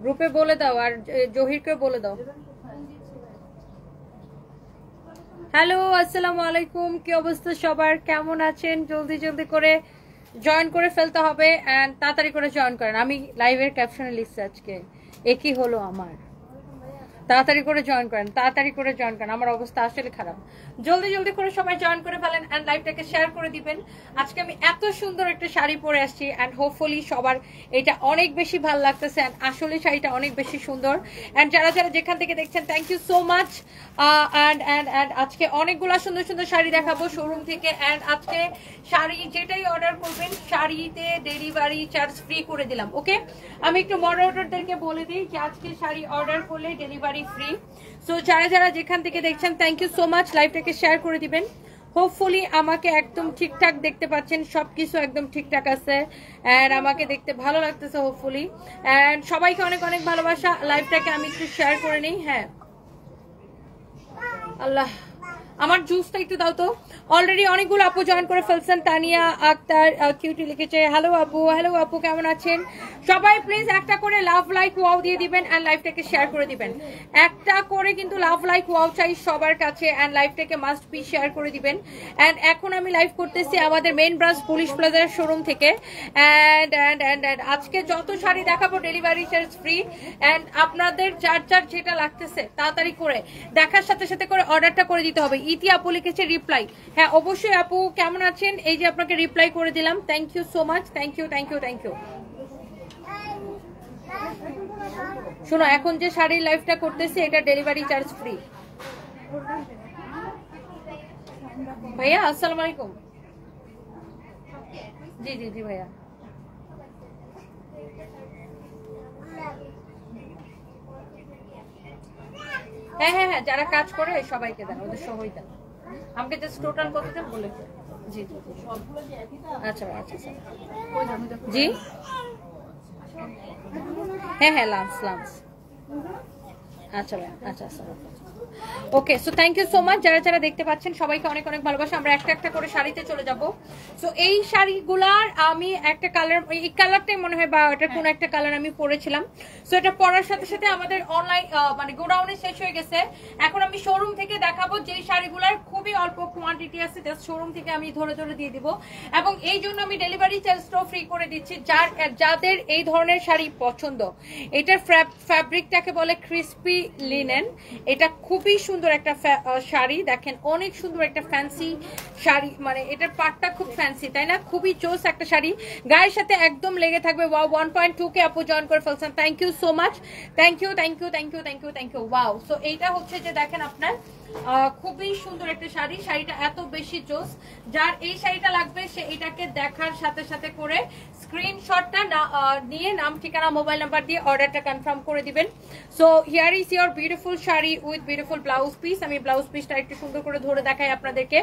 গ্রুপে বলে দাও আর জহিরকে বলে দাও। হ্যালো, আসসালামু আলাইকুম, কি অবস্থা সবার, কেমন আছেন? জলদি জলদি করে জয়েন করে ফেলতে হবে এন্ড তাড়াতাড়ি করে জয়েন করেন। আমি লাইভের ক্যাপশনে লিখছি আজকে একই হলো আমার, তাড়াতাড়ি করে জয়েন করেন, তাড়াতাড়ি করে জয়েন করেন, আমার অবস্থা আসলে খারাপ। জলদি জলদি করে সবাই জয়েন করে ফেলেন এন্ড লাইভটাকে শেয়ার করে দিবেন। আজকে আমি এত সুন্দর একটা শাড়ি পরে আসছি এন্ড হোপফুলি সবার এটা অনেক বেশি ভালো লাগতেছে এন্ড আসলে শাড়িটা অনেক বেশি সুন্দর। এন্ড যারা যারা যেখান থেকে দেখছেন thank you so much. And and and আজকে অনেকগুলা সুন্দর সুন্দর শাড়ি দেখাবো শোরুম থেকে। এন্ড আজকে শাড়ি যেটাই অর্ডার করবেন শাড়িতে ডেলিভারি চার্জ ফ্রি করে দিলাম। ওকে, আমি একটু মডারেটরদেরকে বলে দিই যে আজকে শাড়ি অর্ডার করলে ডেলিভারি ফ্রি। সো যারা যারা যেখান থেকে দেখছেন থ্যাংক ইউ সো মাচ, লাইভটাকে শেয়ার করে দিবেন। হোপফুলি আমাকে একদম ঠিকঠাক দেখতে পাচ্ছেন, সবকিছু একদম ঠিকঠাক আছে এন্ড আমাকে দেখতে ভালো লাগতেছে হোপফুলি। এন্ড সবাইকে অনেক অনেক ভালোবাসা। লাইভটাকে আমি একটু শেয়ার করে নিই। হ্যাঁ আল্লাহ, আমার জুসটা একটু দাও তো। অলরেডি অনেকগুলো আপু জয়েন করে ফেলছেন। তানিয়া আক্তার কিউটি লিখেছে হ্যালো আপু, হ্যালো আপু, কেমন আছেন সবাই? প্লিজ একটা করে লাভ লাইক ওয়াও দিয়ে দিবেন এন্ড লাইভটাকে শেয়ার করে দিবেন। একটা করে কিন্তু লাভ লাইক ওয়াও চাই সবার কাছে এন্ড লাইভটাকে মাস্ট বি শেয়ার করে দিবেন। এন্ড এখন আমি লাইভ করতেছি আমাদের মেইন ব্রাঞ্চ পুলিশ প্লাজার শোরুম থেকে। এন্ড এন্ড এন্ড এন্ড আজকে যত শাড়ি দেখাবো ডেলিভারি চার্জ ফ্রি এন্ড আপনাদের যার যার যেটা লাগতেছে তাড়াতাড়ি করে দেখার সাথে সাথে করে অর্ডারটা করে দিতে হবে। ইতি আপু লিখেছে রিপ্লাই। হ্যাঁ অবশ্যই আপু, কেমন আছেন? এই যে আপনাকে রিপ্লাই করে দিলাম। Thank you so much, thank you thank you thank you. শোনো, এখন যে শাড়ির লাইভটা করতেছি এটা ডেলিভারি চার্জ ফ্রি। ভাইয়া আসসালামু আলাইকুম। জি জি জি ভাইয়া। হ্যাঁ হ্যাঁ হ্যাঁ, যারা কাজ করে সবাইকে দেন, ওদের সবাই দেন। আমাকে জাস্ট টোটাল কত দেন বলে। জি জি জি, আচ্ছা আচ্ছা জি, হ্যাঁ হ্যাঁ, লাঞ্চ লাঞ্চ, আচ্ছা আচ্ছা আচ্ছা। Okay, so thank you so much. যারা যারা দেখতে পাচ্ছেন সবাইকে অনেক অনেক ভালোবাসা। আমরা একটা একটা করে শাড়িতে চলে যাব। সো এই শাড়িগুলার আমি একটা কালার, এই কালারটাই মনে হয় বা এটা কোন একটা কালার আমি পরেছিলাম। সো এটা পরার সাথে সাথে আমাদের অনলাইন মানে গোডাউনে শেষ হয়ে গেছে। এখন আমি শোরুম থেকে দেখাবো যে শাড়িগুলার খুবই অল্প কোয়ান্টিটি আছে, জাস্ট শোরুম থেকে আমি ধরে ধরে দিয়ে দিব। এবং এই জন্য আমি ডেলিভারি চার্জটাও ফ্রি করে দিচ্ছি। যাদের এই ধরনের শাড়ি পছন্দ, এটার ফ্যাব্রিকটাকে বলে ক্রিসপি লিনেন। এটা খুবই সুন্দর একটা শাড়ি, দেখেন অনেক সুন্দর একটা ফ্যান্সি শাড়ি, মানে এটার পাটটা খুব ফ্যান্সি, তাই না? খুবই চোস একটা শাড়ি, গায়ের সাথে একদম লেগে থাকবে। ওয়াও, 1.2 কে আপু জয়েন করে ফেলছেন, thank you so much, thank you thank you thank you thank you thank you. Wow, so এইটা হচ্ছে যে দেখেন আপনার খুবই সুন্দর একটা শাড়ি, শাড়িটা এত বেশি চোস। যার এই শাড়িটা লাগবে সে এটাকে দেখার সাথে সাথে করে স্ক্রিনশটটা নিয়ে নাম ঠিকানা মোবাইল নাম্বার দিয়ে অর্ডারটা কনফার্ম করে দিবেন। So here is your beautiful sari with beautiful blouse piece. আমি ব্লাউজ পিসটা একটু সুন্দর করে ধরে দেখাই আপনাদেরকে।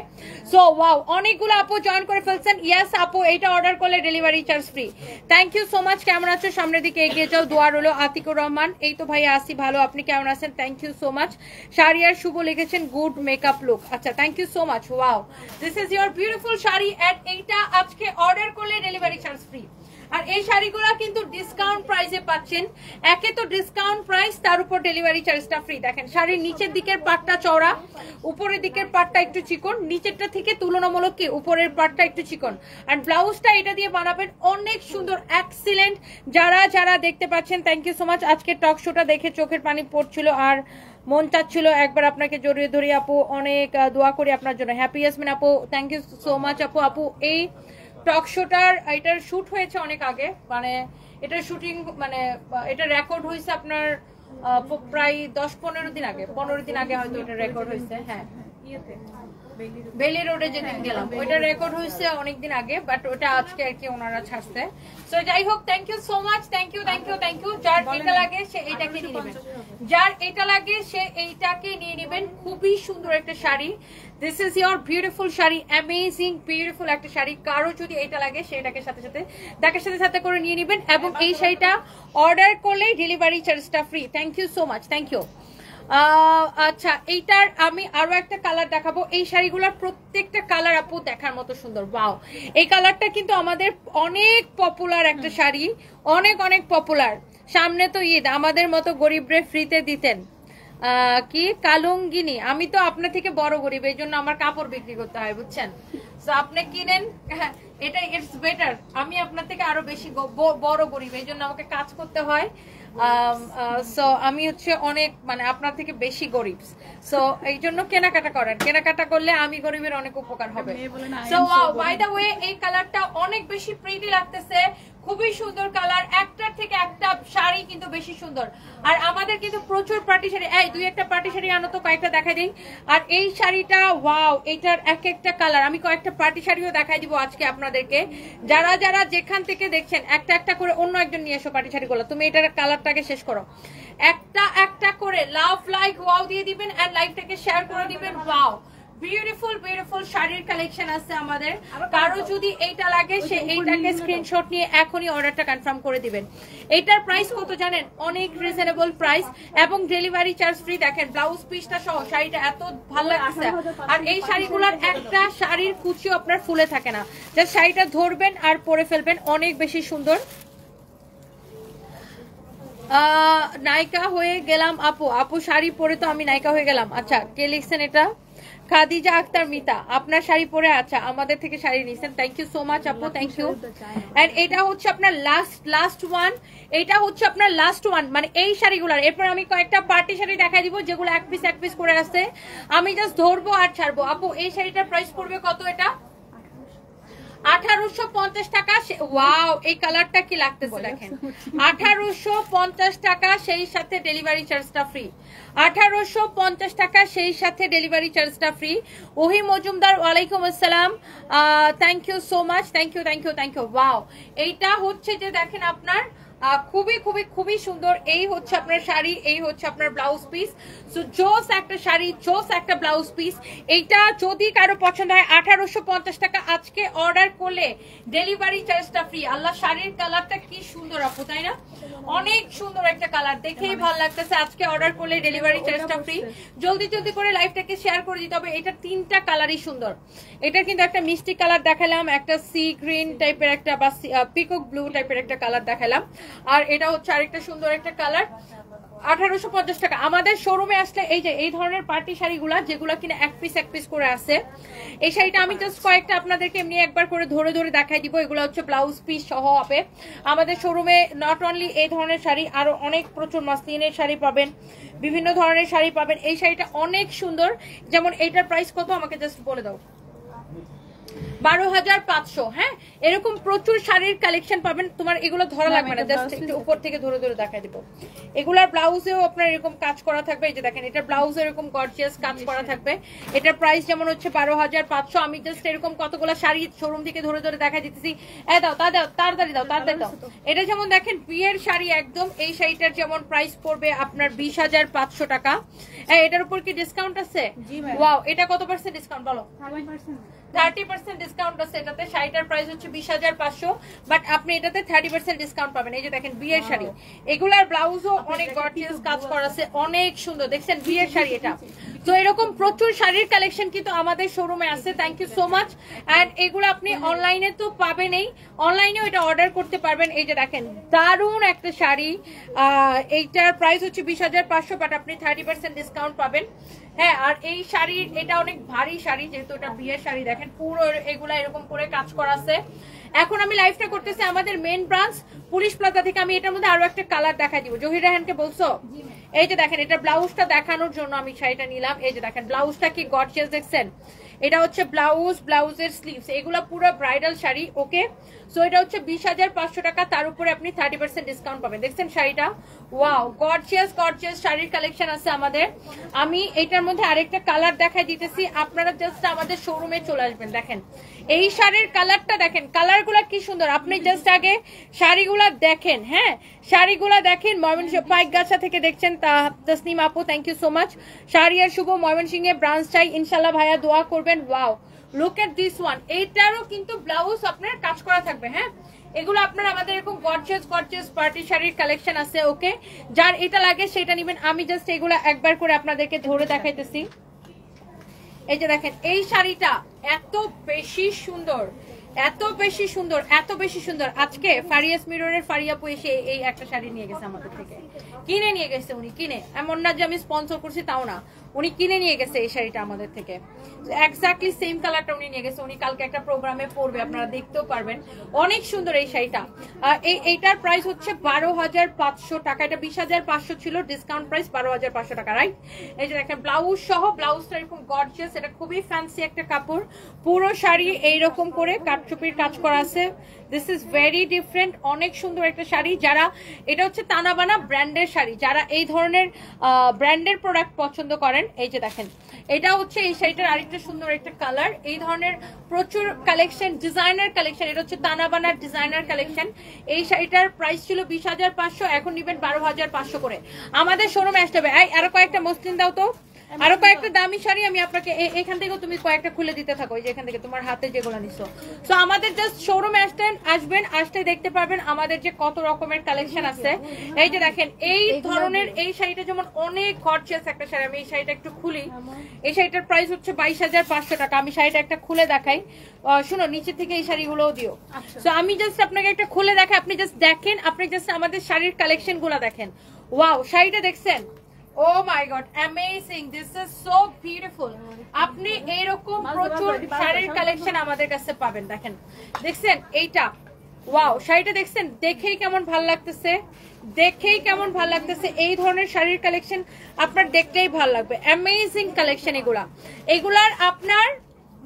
সো ওয়াও, অনেকগুলো আপু জয়েন করে ফেলছেন। ইয়েস আপু, এইটা অর্ডার করলে delivery charge free. Thank you so much. কেমন আছো? সামনের দিকে এগিয়ে যাও, দোয়া রইলো। আতিকুর রহমান, এই তো ভাইয়া আসি ভালো, আপনি কেমন আছেন? Thank you so much. Shariar Shuvo লিখেছেন গুড মেকআপ লুক। আচ্ছা, thank you so much. Wow, this is your beautiful sari and এইটা আজকে অর্ডার করলে ডেলিভারি চার্জ ফ্রি। আর এই শাড়িগুলো কিন্তু ডিসকাউন্ট প্রাইসে পাচ্ছেন। একে তো ডিসকাউন্ট প্রাইস, তার উপর ডেলিভারি চার্জটা ফ্রি। দেখেন শাড়ির নিচের দিকের পাটটা চওড়া, উপরের দিকের পাটটা একটু চিকন, নিচেরটা থেকে তুলনামূলক কি উপরের পাটটা একটু চিকন। আর ব্লাউজটা এটা দিয়ে বানাবেন, অনেক সুন্দর, এক্সিলেন্ট। যারা যারা দেখতে পাচ্ছেন থ্যাংক ইউ সো মাচ। আজকে টক শোটা দেখে চোখের পানি পড়ছিল আর মন চাচ্ছিল একবার আপনাকে জড়িয়ে ধরি আপু। অনেক দোয়া করি আপনার জন্য। হ্যাপি ইয়াসমিন আপু, থ্যাংক ইউ সো মাচ আপু। আপু এই টক শোটার এটার শুট হয়েছে অনেক আগে, মানে এটার শুটিং মানে এটা রেকর্ড হয়েছে আপনার প্রায় 10-15 দিন আগে, 15 দিন আগে হয়তো এটা রেকর্ড হয়েছে। হ্যাঁ, বেলি রোডে যেদিন গেলাম ওইটা রেকর্ড হয়েছে অনেকদিন আগে, বাট ওটা আজকে আর কি ওনারা ছাড়ছে। সো যাই হোক, thank you so much, thank you thank you thank you. যার এটা লাগে সে এইটাকে নিয়ে নেবেন, যার এটা লাগে সে এইটাকে নিয়ে নেবেন। খুবই সুন্দর একটা sari, this is your beautiful sari, amazing beautiful একটা শাড়ি। কারো যদি এটা লাগে সেটাকে সাথে সাথে তাকে সাথে সাথে করে নিয়ে নেবেন। এবং এই শাড়িটা অর্ডার করলেই ডেলিভারি চার্জটা free. Thank you so much, thank you. আচ্ছা, এইটার আমি আরো একটা কালার দেখাবো। এই শাড়িগুলোর প্রত্যেকটা কালার আপু দেখার মতো সুন্দর। ওয়াও, এই কালারটা কিন্তু আমাদের অনেক পপুলার একটা শাড়ি, অনেক অনেক পপুলার। সামনে তো ঈদ, আমাদের মতো গরিবরে ফ্রিতে দিতেন। কি কালুঙ্গিনী, আমি তো আপনার থেকে বড় গরিব, এই জন্য আমার কাপড় বিক্রি করতে হয়, বুঝছেন? তো আপনি কিনেন, এটা ইটস বেটার। আমি আপনার থেকে আরো বেশি বড় গরিব, এই জন্য আমাকে কাজ করতে হয়। সো আমি হচ্ছে অনেক মানে আপনার থেকে বেশি গরিব, সো এই জন্য কেনাকাটা করেন। কেনাকাটা করলে আমি গরিবের অনেক উপকার হবে। সো বাই দ্য ওয়ে, এই কালারটা অনেক বেশি প্রিটি লাগতেছে, খুবই সুন্দর কালার, একটার থেকে একটা শাড়ি কিন্তু বেশি সুন্দর। আর আমাদের কিন্তু প্রচুর পার্টি শাড়ি, এই দুই একটা পার্টি শাড়ি আনো তো, কয়েকটা দেখাই দিই। আর এই শাড়িটা ওয়াও, এটার এক একটা কালার, আমি কয়েকটা পার্টি শাড়িও দেখাই দিব আজকে আপনাদেরকে। যারা যারা যেখান থেকে দেখছেন একটা একটা করে অন্য একজন নিয়ে এসো পার্টি শাড়িগুলো। তুমি এটার কালারটাকে শেষ করো, একটা একটা করে লাভ লাইক ওয়াও দিয়ে দিবেন, এন্ড লাইভটাকে শেয়ার করে দিবেন। ওয়াও, বিউটিফুল বিউটিফুল শাড়ির কালেকশন আছে আমাদের। কারো যদি এইটা লাগে সে এইটাকে স্ক্রিনশট নিয়ে এখনই অর্ডারটা কনফার্ম করে দিবেন। এইটার প্রাইস কত জানেন? অনেক রিজনেবল প্রাইস এবং ডেলিভারি চার্জ ফ্রি। দেখেন ব্লাউজ পিসটা সহ শাড়িটা এত ভালো লাগছে। আর এই শাড়িগুলোর একটা শাড়ির কুচিও আপনার ফুলে থাকে না, জাস্ট শাড়িটা ধরবেন আর পরে ফেলবেন, অনেক বেশি সুন্দর। নায়িকা হয়ে গেলাম আপু, আপু শাড়ি পরে তো আমি নায়িকা হয়ে গেলাম। আচ্ছা, কে লিখছেন এটা? খাদিজা আক্তার মিতা, আপনার শাড়ি পরে আচ্ছা আমাদের থেকে শাড়ি নিছেন, থ্যাংক ইউ সো মাচ আপু, থ্যাংক ইউ। এন্ড এটা হচ্ছে আপনার লাস্ট ওয়ান, এটা হচ্ছে আপনার লাস্ট ওয়ান মানে এই শাড়িগুলার। এরপর আমি কয়েকটা পার্টি শাড়ি দেখাই দিব যেগুলো এক পিস করে আছে, আমি জাস্ট ধরবো আর ছাড়বো। আপু এই শাড়িটার প্রাইস পড়বে কত? এটা 1850 টাকা। ওয়াও, এই কালারটা কি লাগতেছে দেখেন, 1850 টাকা, সেই সাথে ডেলিভারি চার্জটা ফ্রি। 1850 টাকা, সেই সাথে ডেলিভারি চার্জটা ফ্রি। ওহি মজুমদার, ওয়ালাইকুম আসসালাম, thank you so much, thank you thank you thank you. Wow, এইটা হচ্ছে যে দেখেন আপনার খুবই খুবই খুবই সুন্দর। এই হচ্ছে আপনার শাড়ি, এই হচ্ছে আপনার ব্লাউজ পিস। সো জোস একটা শাড়ি, জোস একটা ব্লাউজ পিস। এইটা যদি কারো পছন্দ হয় 1850 টাকা, আজকে অর্ডার করলে ডেলিভারি চার্জটা ফ্রি। আল্লাহ, শাড়ির কালারটা কি সুন্দর আপু, তাই না? অনেক সুন্দর একটা কালার, দেখেই ভালো লাগতেছে। আজকে অর্ডার করলে ডেলিভারি চার্জটা ফ্রি। জলদি জলদি করে লাইভটাকে শেয়ার করে দিতে হবে। এটা তিনটা কালারই সুন্দর। এটা কিন্তু একটা মিষ্টি কালার দেখালাম, একটা সি গ্রিন টাইপের একটা বা পিকক ব্লু টাইপের একটা কালার দেখালাম, আর এটা হচ্ছে আরেকটা সুন্দর একটা কালার। 1850 টাকা। আমাদের শোরুমে আসলে এই যে এই ধরনের পার্টি শাড়িগুলা যেগুলো কিনা এক পিস করে আছে, এই শাড়িটা আমি জাস্ট কয়েকটা আপনাদেরকে এমনি একবার করে ধরে ধরে দেখাই দিব। এগুলো হচ্ছে ব্লাউজ পিস সহ হবে। আমাদের শোরুমে নট অনলি এই ধরনের শাড়ি, আরো অনেক প্রচুর মাসলিনের শাড়ি পাবেন, বিভিন্ন ধরনের শাড়ি পাবেন। এই শাড়িটা অনেক সুন্দর। যেমন এইটার প্রাইস কত আমাকে জাস্ট বলে দাও। 12,500। হ্যাঁ, এরকম প্রচুর শাড়ির কালেকশন পাবেন। তোমার এগুলো ধরা লাগবে না, জাস্ট একটু উপর থেকে ধরে ধরে দেখাই দিব। এগুলার ব্লাউজেও আপনার এরকম কাজ করা থাকবে। এই যে দেখেন, এটার ব্লাউজে এরকম গর্জিয়াস কাজ করা থাকবে। এটার প্রাইস যেমন হচ্ছে 12,500। আমি জাস্ট এরকম কতগুলো শাড়ি শোরুম থেকে ধরে ধরে দেখাই দিতেছি। দাও তা দাও, তাড়াতাড়ি দাও, তাড়াতাড়ি দাও। এটা যেমন দেখেন বিয়ের শাড়ি একদম। এই শাড়িটার যেমন প্রাইস পড়বে আপনার 20,500 টাকা। এটার উপর কি ডিসকাউন্ট আছে? ওয়াও, এটা কত পার্সেন্ট ডিসকাউন্ট বলো? 30% ডিসকাউন্ট আছে এটাতে। শাড়িটার প্রাইস হচ্ছে 20,500, বাট আপনি এটাতে 30% ডিসকাউন্ট পাবেন। এই যে দেখেন বিয়ের শাড়ি, এগুলার ব্লাউজও অনেক গর্জিয়াস কাজ করা আছে, অনেক সুন্দর। দেখছেন বিয়ের শাড়ি এটা। তো এরকম প্রচুর শাড়ির কালেকশন কিন্তু আমাদের শোরুমে আছে। Thank you so much. And এগুলো আপনি অনলাইনে তো পাবেনই, অনলাইনেও এটা অর্ডার করতে পারবেন। এই যে দেখেন দারুণ একটা শাড়ি, এইটার প্রাইস হচ্ছে 20,500, বাট আপনি 30% ডিসকাউন্ট পাবেন। হ্যাঁ, আর এই শাড়ির এটা অনেক ভারী শাড়ি, যেহেতু এটা বিয়ের শাড়ি। দেখেন পুরো এগুলা এরকম করে কাজ করা আছে। এখন আমি লাইভটা করতেছি আমাদের মেন ব্রাঞ্চ পুলিশ প্লাজা থেকে। আমি এটার মধ্যে আরো একটা কালার দেখাই দিব। জহির রাহানকে বলছো? এই যে দেখেন, এটা ব্লাউজটা দেখানোর জন্য আমি শাড়িটা নিলাম। এই যে দেখেন ব্লাউজটা কি গর্জিয়াস দেখছেন। এটা হচ্ছে ব্লাউজ, ব্লাউজের স্লিভস, এগুলো পুরো ব্রাইডাল শাড়ি। ওকে, সো এটা হচ্ছে 20,500 টাকা, তার উপরে আপনি 30% ডিসকাউন্ট পাবেন। দেখছেন শাড়িটা, ওয়াও, গর্জিয়াস গর্জিয়াস শাড়ির কালেকশন আছে আমাদের। আমি এটার মধ্যে আরেকটা কালার দেখাই দিতেছি, আপনারা জাস্ট আমাদের শোরুমে চলে আসবেন। দেখেন এই শাড়ির কালারটা দেখেন, কালারগুলা কি সুন্দর। আপনি জাস্ট আগে শাড়িগুলা দেখেন। হ্যাঁ, শাড়িগুলা দেখেন। ময়মনসিংহ পাইকগাছা থেকে দেখছেন তাসনিম আপু, thank you so much. Shariar Shuvo ময়মনসিংহে ব্রাঞ্চ চাই ইনশাল্লাহ, ভাইয়া দোয়া করবেন। Wow, look at this one. এইটারও কিন্তু ব্লাউজ আপনার কাজ করা থাকবে। হ্যাঁ, এগুলো আপনার আমাদের এরকম গর্জিয়াস গর্জিয়াস পার্টি শাড়ির কালেকশন আছে। ওকে, যার এটা লাগে সেটা নেবেন। আমি জাস্ট এগুলো একবার করে আপনাদেরকে ধরে দেখাইতেছি। এই যে দেখেন এই শাড়িটা এত বেশি সুন্দর, এত বেশি সুন্দর, এত বেশি সুন্দর। আজকে ফারিয়াস মিররের ফারিয়াপু এসে এই একটা শাড়ি নিয়ে গেছে আমাদের থেকে, কিনে নিয়ে গেছে উনি, কিনে। এমন না যে আমি স্পন্সর করছি, তাও না, উনি কিনে নিয়ে গেছে এই শাড়িটা আমাদের থেকে। এক্স্যাক্টলি সেম কালারটা উনি নিয়ে গেছে। উনি কালকে একটা প্রোগ্রামে পরবে, আপনারা দেখতেও পারবেন। অনেক সুন্দর এই শাড়িটা। এইটার প্রাইস হচ্ছে 12,500 টাকা। এটা 20,500 ছিল, ডিসকাউন্ট প্রাইস 12,500 টাকা, রাইট? এই যে দেখেন ব্লাউজ সহ, ব্লাউজটা এরকম গর্জিয়াস, এটা খুবই ফ্যান্সি একটা কাপড়। পুরো শাড়ি এইরকম করে কাটচুপির কাজ করা আছে। দিস ইজ ভেরি ডিফারেন্ট, অনেক সুন্দর একটা শাড়ি। যারা, এটা হচ্ছে তানাবানা ব্র্যান্ডের শাড়ি, যারা এই ধরনের ব্র্যান্ডের প্রোডাক্ট পছন্দ করেন, এই যে দেখেন এটা হচ্ছে এই শাড়িটার আরেকটা সুন্দর একটা কালার। এই ধরনের প্রচুর কালেকশন, ডিজাইনার কালেকশন, এটা হচ্ছে তানাবানার ডিজাইনার কালেকশন। এই শাড়িটার প্রাইস ছিল 20,500, এখন নিবেন 12,500 করে। আমাদের শোরুমে আসতে হবে। আরো কয়েকটা মসলিন দাও তো, আরো কয়েকটা দামি শাড়ি আমি আপনাকে এখান থেকে তুমি কয়েকটা খুলে দিতে থাকো, এই যে এখান থেকে তোমার হাতে যেগুলো নিছো। সো আমাদের জাস্ট শোরুমে আসবেন, আসতে দেখতে পারবেন আমাদের যে কত রকমের কালেকশন আছে। এই যে দেখেন এই ধরনের এই শাড়িটা যেমন অনেক গর্জিয়াস একটা শাড়ি। আমি এই শাড়িটা একটু খুলি। এই শাড়িটার প্রাইস হচ্ছে 22,500 টাকা। আমি শাড়িটা একটা খুলে দেখাই। শুনো, নিচে থেকে এই শাড়িগুলোও দিও। সো আমি জাস্ট আপনাকে একটা খুলে দেখাই, আপনি জাস্ট দেখেন, আপনি জাস্ট আমাদের শাড়ির কালেকশন গুলা দেখেন। ওয়াও, শাড়িটা দেখছেন? Oh my god, amazing, this is so beautiful. আপনি এরকম প্রচুর শাড়ির কালেকশন আমাদের কাছে পাবেন। দেখেন, দেখছেন এইটা? ওয়াও, শাড়িটা দেখছেন? দেখেই কেমন ভালো লাগতেছে, দেখেই কেমন ভালো লাগতেছে। এই ধরনের শাড়ির কালেকশন আপনার দেখলেই ভালো লাগবে। অ্যামেজিং কালেকশন এগুলার আপনার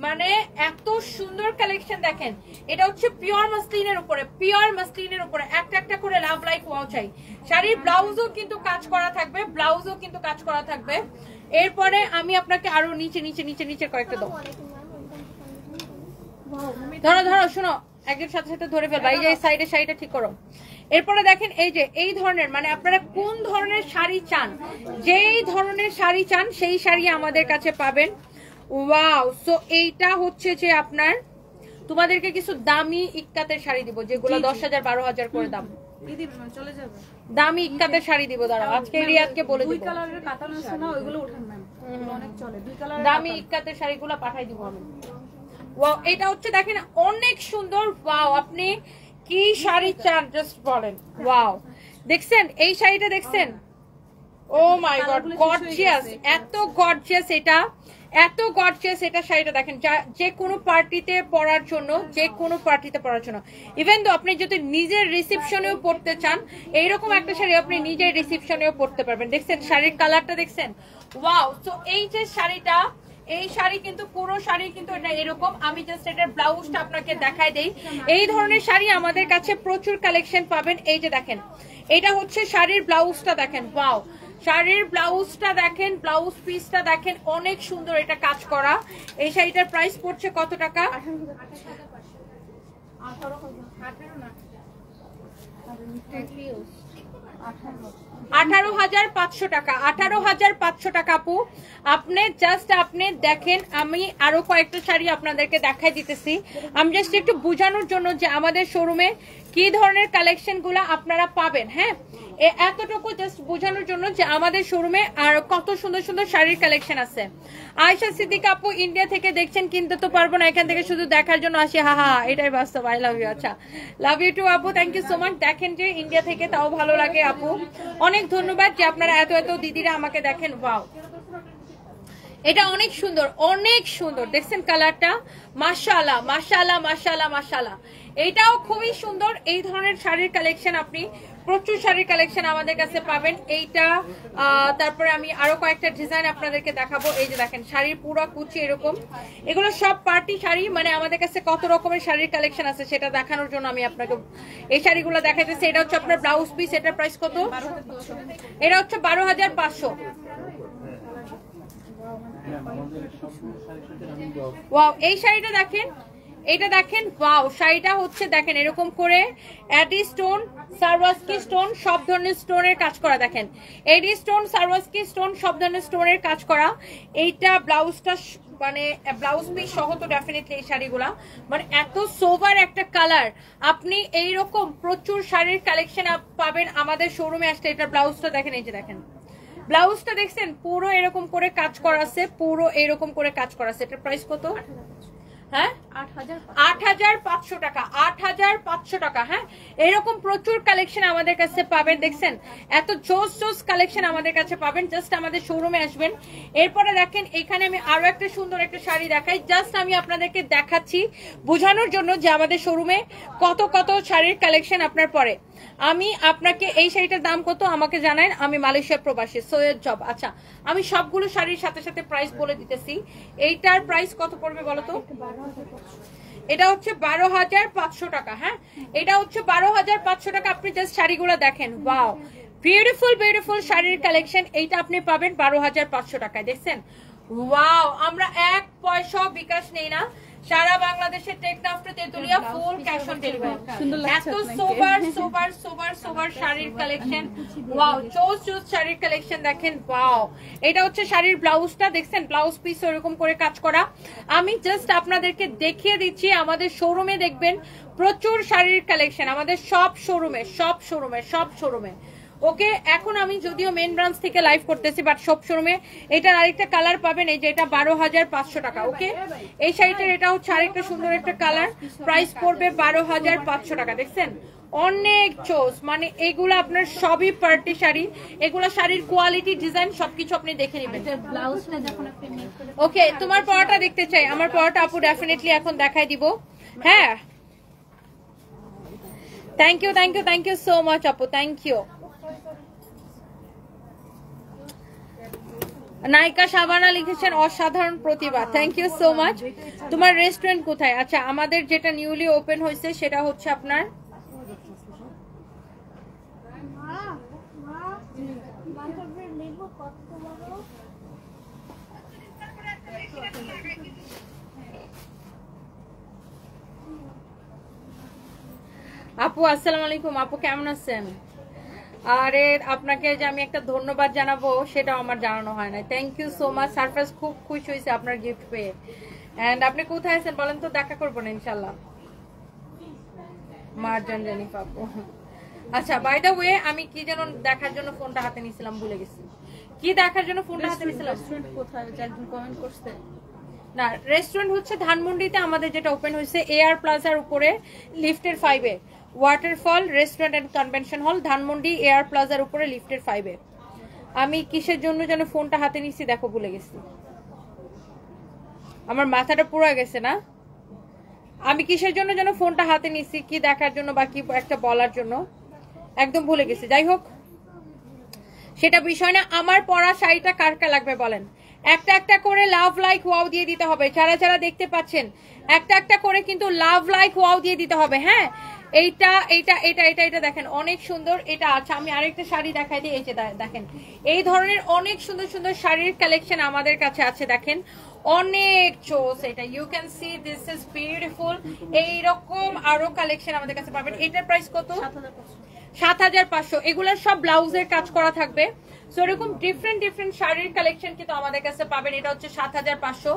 মানে এত সুন্দর কালেকশন। দেখেন এটা হচ্ছে পিওর মাসলিনের উপরে, পিওর মাসলিনের উপরে একটা একটা করে লাভ লাইক ওয়াও চাই। শাড়ির ব্লাউজও কিন্তু কাজ করা থাকবে, ব্লাউজও কিন্তু কাজ করা থাকবে। এরপরে আমি আপনাকে আরো নিচে নিচে নিচে নিচে কয়েকটা দাও। ধরো ধরো, শোনো, একজন সাথে সাথে ধরে ফেলবা। এই যে সাইডে শাড়িটা ঠিক করো। এরপরে দেখেন এই যে এই ধরনের, মানে আপনারা কোন ধরনের শাড়ি চান, যেই ধরনের শাড়ি চান সেই শাড়ি আমাদের কাছে পাবেন। ওয়াও, সো এইটা হচ্ছে যে আপনার, তোমাদেরকে কিছু দামি ইক্কাতের শাড়ি দিব, যেগুলো 10,000 12,000 করে দাম। চলে যাবে, দামি ইক্কাতের শাড়ি দিব। দাঁড়াও, আজকে রিয়াদকে বলে দিব, কালারের কাতান আছে না, ওইগুলো উঠান ম্যাম, অনেক চলে। দুই কালারের দামি ইক্কাতের শাড়িগুলো পাঠাই দিব আমি। ওয়াও, এটা হচ্ছে দেখেন অনেক সুন্দর। ওয়াও, আপনি কি শাড়ি চান জাস্ট বলেন। ওয়াও, দেখছেন এই শাড়িটা দেখছেন? ও মাই গড, গর্জিয়াস, এত গর্জিয়াস এটা, এত গর্জিয়াস এটা শাড়িটা। দেখেন যে কোনো পার্টিতে পরার জন্য, যে কোনো পার্টিতে পরার জন্য, ইভেন তো আপনি যদি নিজের রিসেপশনেও পরতে চান, এইরকম একটা শাড়ি আপনি নিজের রিসেপশনেও পরতে পারবেন। দেখছেন শাড়ির কালারটা দেখছেন? ওয়াও, তো এই যে শাড়িটা, এই শাড়ি কিন্তু পুরো শাড়ি কিন্তু এটা এরকম। আমি জাস্ট এটার ব্লাউজটা আপনাকে দেখাই দেই। এই ধরনের শাড়ি আমাদের কাছে প্রচুর কালেকশন পাবেন। এই যে দেখেন, এটা হচ্ছে শাড়ির ব্লাউজটা দেখেন। ওয়াও, শাড়ির ব্লাউজটা দেখেন, ব্লাউজ পিসটা দেখেন, অনেক সুন্দর এটা কাজ করা। এই শাড়িটার প্রাইস পড়ছে কত টাকা? 18,500 টাকা। 18,500 টাকা আপু। আপনি জাস্ট আপনি দেখেন, আমি আরো কয়েকটা শাড়ি আপনাদেরকে দেখাই দিতেছি। আমি জাস্ট একটু বোঝানোর জন্য যে আমাদের শোরুমে কি ধরনের কালেকশন গুলা আপনারা পাবেন। হ্যাঁ, এতটুকু জাস্ট বোঝানোর জন্য যে আমাদের শোরুমে আর কত সুন্দর সুন্দর শাড়ির কালেকশন আছে। আয়েশা সিদ্দিকা আপু ইন্ডিয়া থেকে দেখছেন, কিনতে তো পারবো না, এখান থেকে শুধু দেখার জন্য আসি। হা হা, এটাই বাস্তব। I love you. আচ্ছা, লাভ ইউ টু আপু, থ্যাংক ইউ সো মাচ। দেখেন যে ইন্ডিয়া থেকে, তাও ভালো লাগে আপু। অনেক ধন্যবাদ যে আপনারা এত এত দিদিরা আমাকে দেখেন। ওয়াও, এটা অনেক সুন্দর, অনেক সুন্দর। দেখছেন কালারটা? মাশাআল্লাহ মাশাআল্লাহ মাশাআল্লাহ মাশাআল্লাহ। এটাও খুবই সুন্দর। এই ধরনের শাড়ির কালেকশন আপনি প্রচুর শাড়ির কালেকশন আমাদের কাছে পাবেন। এইটা তারপরে আমি আরো কয়েকটা ডিজাইন আপনাদেরকে দেখাবো। এই যে দেখেন শাড়ির পুরো কুচি এরকম, এগুলো সব পার্টি শাড়ি। মানে আমাদের কাছে কত রকমের শাড়ির কালেকশন আছে সেটা দেখানোর জন্য আমি আপনাকে এই শাড়িগুলো দেখাইতেছি। এটা হচ্ছে আপনার ব্লাউজ পিস, এটার প্রাইস কত? এটা হচ্ছে 12,500। ওয়াও, এই শাড়িটা দেখেন, এটা দেখেন। ওয়াও, শাড়িটা হচ্ছে দেখেন এরকম করে এডি স্টোন, সারওয়াস্কি স্টোন, সব ধরনের স্টোনের কাজ করা। দেখেন এডি স্টোন, সারওয়াস্কি স্টোন, সব ধরনের স্টোনের কাজ করা। এইটা ব্লাউজটা মানে ব্লাউজ পিস সহ তো ডেফিনেটলি এই শাড়িগুলা মানে এত সোভার একটা কালার। আপনি এইরকম প্রচুর শাড়ির কালেকশন পাবেন আমাদের শোরুমে আসলে। এটার ব্লাউজটা দেখেন, এই যে দেখেন ব্লাউজটা দেখছেন, পুরো এরকম করে কাজ করা আছে, পুরো এরকম করে কাজ করা আছে। এটার প্রাইস কত? হ্যাঁ 8,500 টাকা, 8,500 টাকা। হ্যাঁ, এরকম প্রচুর কালেকশন আমাদের কাছে পাবেন। দেখছেন এত জোস জোস কালেকশন আমাদের কাছে পাবেন, জাস্ট আমাদের শোরুমে আসবেন। এরপরে দেখেন এখানে আমি আরো একটা সুন্দর একটা শাড়ি দেখাই, জাস্ট আমি আপনাদেরকে দেখাচ্ছি বোঝানোর জন্য যে আমাদের শোরুমে কত কত শাড়ির কালেকশন আপনার পরে। আমি আপনাকে এই শাড়িটার দাম কত আমাকে জানান, আমি মালয়েশিয়া প্রবাসী সৈয়দ জব। আচ্ছা, আমি সবগুলো শাড়ির সাথে সাথে প্রাইস বলে দিতেছি। এইটার প্রাইস কত পড়বে বলো তো? এটা হচ্ছে 12,500 টাকা। হ্যাঁ, এটা হচ্ছে 12,500 টাকা। আপনি জাস্ট শাড়িগুলো দেখেন, ওয়াও বিউটিফুল বিউটিফুল শাড়ির কালেকশন। এইটা আপনি পাবেন 12,500 টাকায়। দেখছেন, ওয়াও, আমরা 1 পয়সা বিকাশ নেই না, সারা বাংলাদেশে Teknaf to Tetulia full cash on delivery. এত সোবার সোবার সোবার সোবার শাড়ির কালেকশন, ওয়াও চোজ চোজ শাড়ির কালেকশন দেখেন, ওয়াও। এটা হচ্ছে শাড়ির ব্লাউজটা, দেখছেন ব্লাউজ পিস এরকম করে কাজ করা। আমি জাস্ট আপনাদেরকে দেখিয়ে দিচ্ছি, আমাদের শোরুমে দেখবেন প্রচুর শাড়ির কালেকশন, আমাদের সব শোরুমে সব শোরুমে সব শোরুমে। ওকে, এখন আমি যদিও মেন ব্রাঞ্চ থেকে লাইভ করতেছি, বাট সব শোরুমে এটার আরেকটা কালার পাবেন, এই যে এটা 12,500 টাকা। ওকে, এই শাড়িটার এটা হচ্ছে আরেকটা সুন্দর একটা কালার, প্রাইস পড়বে 12,500 টাকা। দেখছেন অনেক চোস, মানে এগুলো আপনার সবই পার্টি শাড়ি, এগুলো শাড়ির কোয়ালিটি ডিজাইন সবকিছু আপনি দেখে নেবেন। ওকে, তোমার পরাটা দেখতে চাই, আমার পরাটা আপু ডেফিনেটলি এখন দেখাই দিব। হ্যাঁ, thank you thank you thank you so much আপু, থ্যাংক ইউ। নায়িকা শাবানা লিখেছেন অসাধারণ প্রতিভা, থ্যাংক ইউ সো মাচ। তোমার রেস্টুরেন্ট কোথায়? আচ্ছা, আমাদের যেটা নিউলি ওপেন হয়েছে সেটা হচ্ছে আপনার আপু আসসালামু আলাইকুম। আপু কেমন আছেন? আরে আপনাকে যে আমি একটা ধন্যবাদ জানাবো সেটাও আমার জানানো হয় না। Thank you so much, surprise খুব খুশি হয়েছে আপনার গিফট পেয়ে। এন্ড আপনি কোথায় আছেন বলেন তো, দেখা করবো না ইনশাল্লাহ। মার্জান জেনিফ আপু, আচ্ছা বাই দ্য ওয়ে আমি কি যেন দেখার জন্য ফোনটা হাতে নিয়েছিলাম, ভুলে গেছি কি দেখার জন্য ফোনটা হাতে নিয়েছিলাম। কোথায় একজন কমেন্ট করছে না, রেস্টুরেন্ট হচ্ছে ধানমন্ডিতে আমাদের যেটা ওপেন হয়েছে এআর প্লাজার উপরে লিফটের 5-এ, waterfall restaurant and convention hall Dhanmondi AR প্লাজার উপরে লিফটের 5-এ। আমি কিসের জন্য যেন ফোনটা হাতে নিছি দেখো, ভুলে গেছি, আমার মাথাটা পুরো গেছে না। আমি কিসের জন্য যেন ফোনটা হাতে নিছি, কি দেখার জন্য বা কি একটা বলার জন্য, একদম ভুলে গেছি। যাই হোক, সেটা বিষয় না। আমার পরা শাড়িটা কার কার লাগবে বলেন, একটা একটা করে লাভ লাইক ওয়াও দিয়ে দিতে হবে। যারা যারা দেখতে পাচ্ছেন একটা একটা করে কিন্তু লাভ লাইক ওয়াও দিয়ে দিতে হবে। হ্যাঁ, এইটা এইটা এটা এটা এটা দেখেন অনেক সুন্দর। এটা আচ্ছা, আমি আরেকটা শাড়ি দেখাই দিই। এই যে দেখেন এই ধরনের অনেক সুন্দর সুন্দর শাড়ির কালেকশন আমাদের কাছে আছে, দেখেন অনেক চোস। এটা you can see this is beautiful. এইরকম আরো কালেকশন আমাদের কাছে পাবেন। এটার প্রাইস কত? 7,500। এগুলোর সব ব্লাউজের কাজ করা থাকবে। সো এরকম ডিফারেন্ট ডিফারেন্ট শাড়ির কালেকশন কিন্তু আমাদের কাছে পাবেন। এটা হচ্ছে 7,500।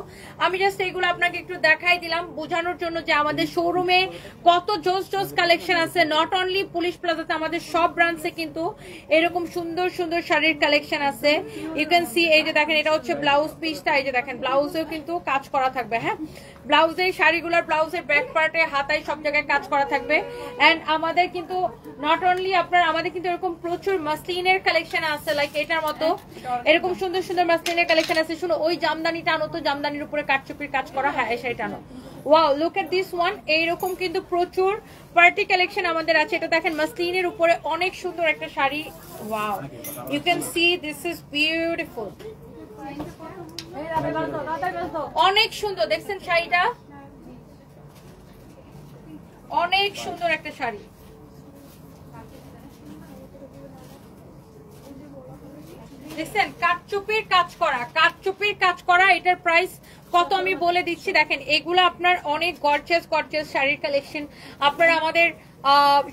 আমি জাস্ট এইগুলো আপনাকে একটু দেখাই দিলাম বোঝানোর জন্য যে আমাদের শোরুমে কত জোস জোস কালেকশন আছে। নট অনলি পুলিশ প্লাজাতে, আমাদের সব ব্রাঞ্চে কিন্তু এরকম সুন্দর সুন্দর শাড়ির কালেকশন আছে। ইউ ক্যান সি, এই যে দেখেন এটা হচ্ছে ব্লাউজ পিসটা, এই যে দেখেন ব্লাউজেও কিন্তু কাজ করা থাকবে। হ্যাঁ, ব্লাউজে শাড়িগুলোর ব্লাউজের ব্যাক পার্টে হাতায় সব জায়গায় কাজ করা থাকবে। এন্ড আমাদের কিন্তু নট অনলি আপনার, আমাদের কিন্তু এরকম প্রচুর মাসলিনের কালেকশন আছে, লাইক এটার মতো এরকম সুন্দর সুন্দর মাসলিনের কালেকশন আছে। শুনো, ওই জামদানিটা আনো তো, জামদানির উপরে কাটচুপির কাজ করা। হ্যাঁ, এই শাড়িটা আনো। Wow, look at this one. এইরকম কিন্তু প্রচুর পার্টি কালেকশন আমাদের আছে। এটা দেখেন মাসলিনের উপরে অনেক সুন্দর একটা শাড়ি। Wow, you can see this is beautiful, অনেক সুন্দর। দেখছেন শাড়িটা অনেক সুন্দর একটা শাড়ি। দেখছেন কাটচুপির কাজ করা, কাটচুপির কাজ করা। এটার প্রাইস কত আমি বলে দিচ্ছি। দেখেন এগুলো আপনার অনেক গর্জিয়াস গর্জিয়াস শাড়ির কালেকশন আপনারা আমাদের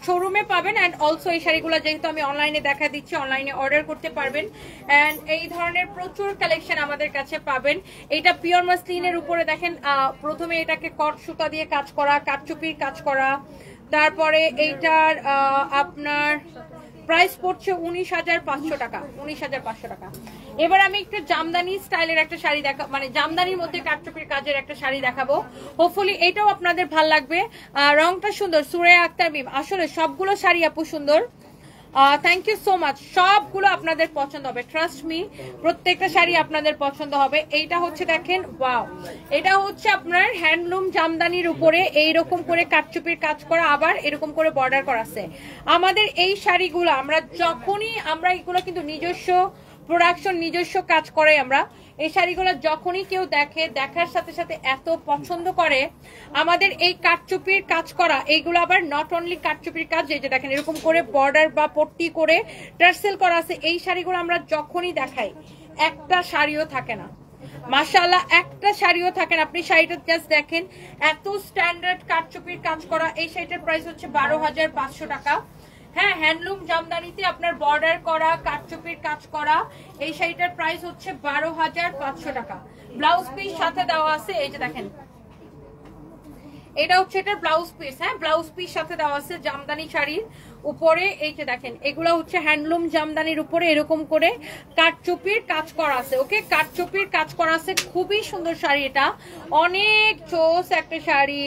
শোরুমে পাবেন। অ্যান্ড অলসো এই শাড়িগুলো যেহেতু আমি অনলাইনে দেখা দিচ্ছি, অনলাইনে অর্ডার করতে পারবেন। অ্যান্ড এই ধরনের প্রচুর কালেকশন আমাদের কাছে পাবেন। এটা পিওর মাসলিনের উপরে দেখেন প্রথমে এটাকে কট সুতা দিয়ে কাজ করা, কাটচুপির কাজ করা। তারপরে এইটার আপনার প্রাইস পড়ছে 19,500 টাকা, 19,500 টাকা। এবার আমি একটু জামদানি স্টাইলের একটা শাড়ি দেখা, মানে জামদানির মধ্যে কাটচুপির কাজের একটা শাড়ি দেখাবো। হোপফুলি এটাও আপনাদের ভাল লাগবে। রংটা সুন্দর, সুরাইয়া আক্তার মিম। আসলে সবগুলো শাড়ি আপু সুন্দর, থ্যাংক ইউ সো মাচ। সবগুলো আপনাদের পছন্দ হবে, ট্রাস্ট মি, প্রত্যেকটা শাড়ি আপনাদের পছন্দ হবে। এইটা হচ্ছে দেখেন, ওয়াও, এটা হচ্ছে আপনার হ্যান্ডলুম জামদানির উপরে এইরকম করে কাটচুপির কাজ করা, আবার এরকম করে বর্ডার করা আছে। আমাদের এই শাড়িগুলো আমরা যখনই, আমরা এগুলো কিন্তু নিজস্ব প্রোডাকশন, নিজস্ব কাজ করে আমরা। এই শাড়িগুলো যখনই কেউ দেখে, দেখার সাথে সাথে এত পছন্দ করে। আমাদের এই কাটচুপির কাজ করা এইগুলো আবার নট অনলি কাটচুপির কাজ, এই যে দেখেন এরকম করে বর্ডার বা পট্টি করে টার্সেল করা আছে। এই শাড়িগুলো আমরা যখনই দেখাই একটা শাড়িও থাকে না, মাশাআল্লাহ, একটা শাড়িও থাকে না। আপনি শাড়িটা জাস্ট দেখেন, এত স্ট্যান্ডার্ড কাটচুপির কাজ করা। এই শাড়িটার প্রাইস হচ্ছে 12,500 টাকা। হ্যাঁ, হ্যান্ডলুম জামদানিতে আপনার বর্ডার করা কাটচুপির কাজ করা এই শাড়িটার প্রাইস হচ্ছে 12,500 টাকা। ব্লাউজ পিস সাথে দেওয়া আছে, এই যে দেখেন এটা হচ্ছে এটার ব্লাউজ পিস। হ্যাঁ, ব্লাউজ পিস সাথে দেওয়া আছে জামদানি শাড়ির উপরে। এই যে দেখেন এগুলো হচ্ছে হ্যান্ডলুম জামদানির উপরে এরকম করে কাটচুপির কাজ করা আছে। ওকে, কাটচুপির কাজ করা আছে, খুবই সুন্দর শাড়ি। এটা অনেক চোস একটা শাড়ি,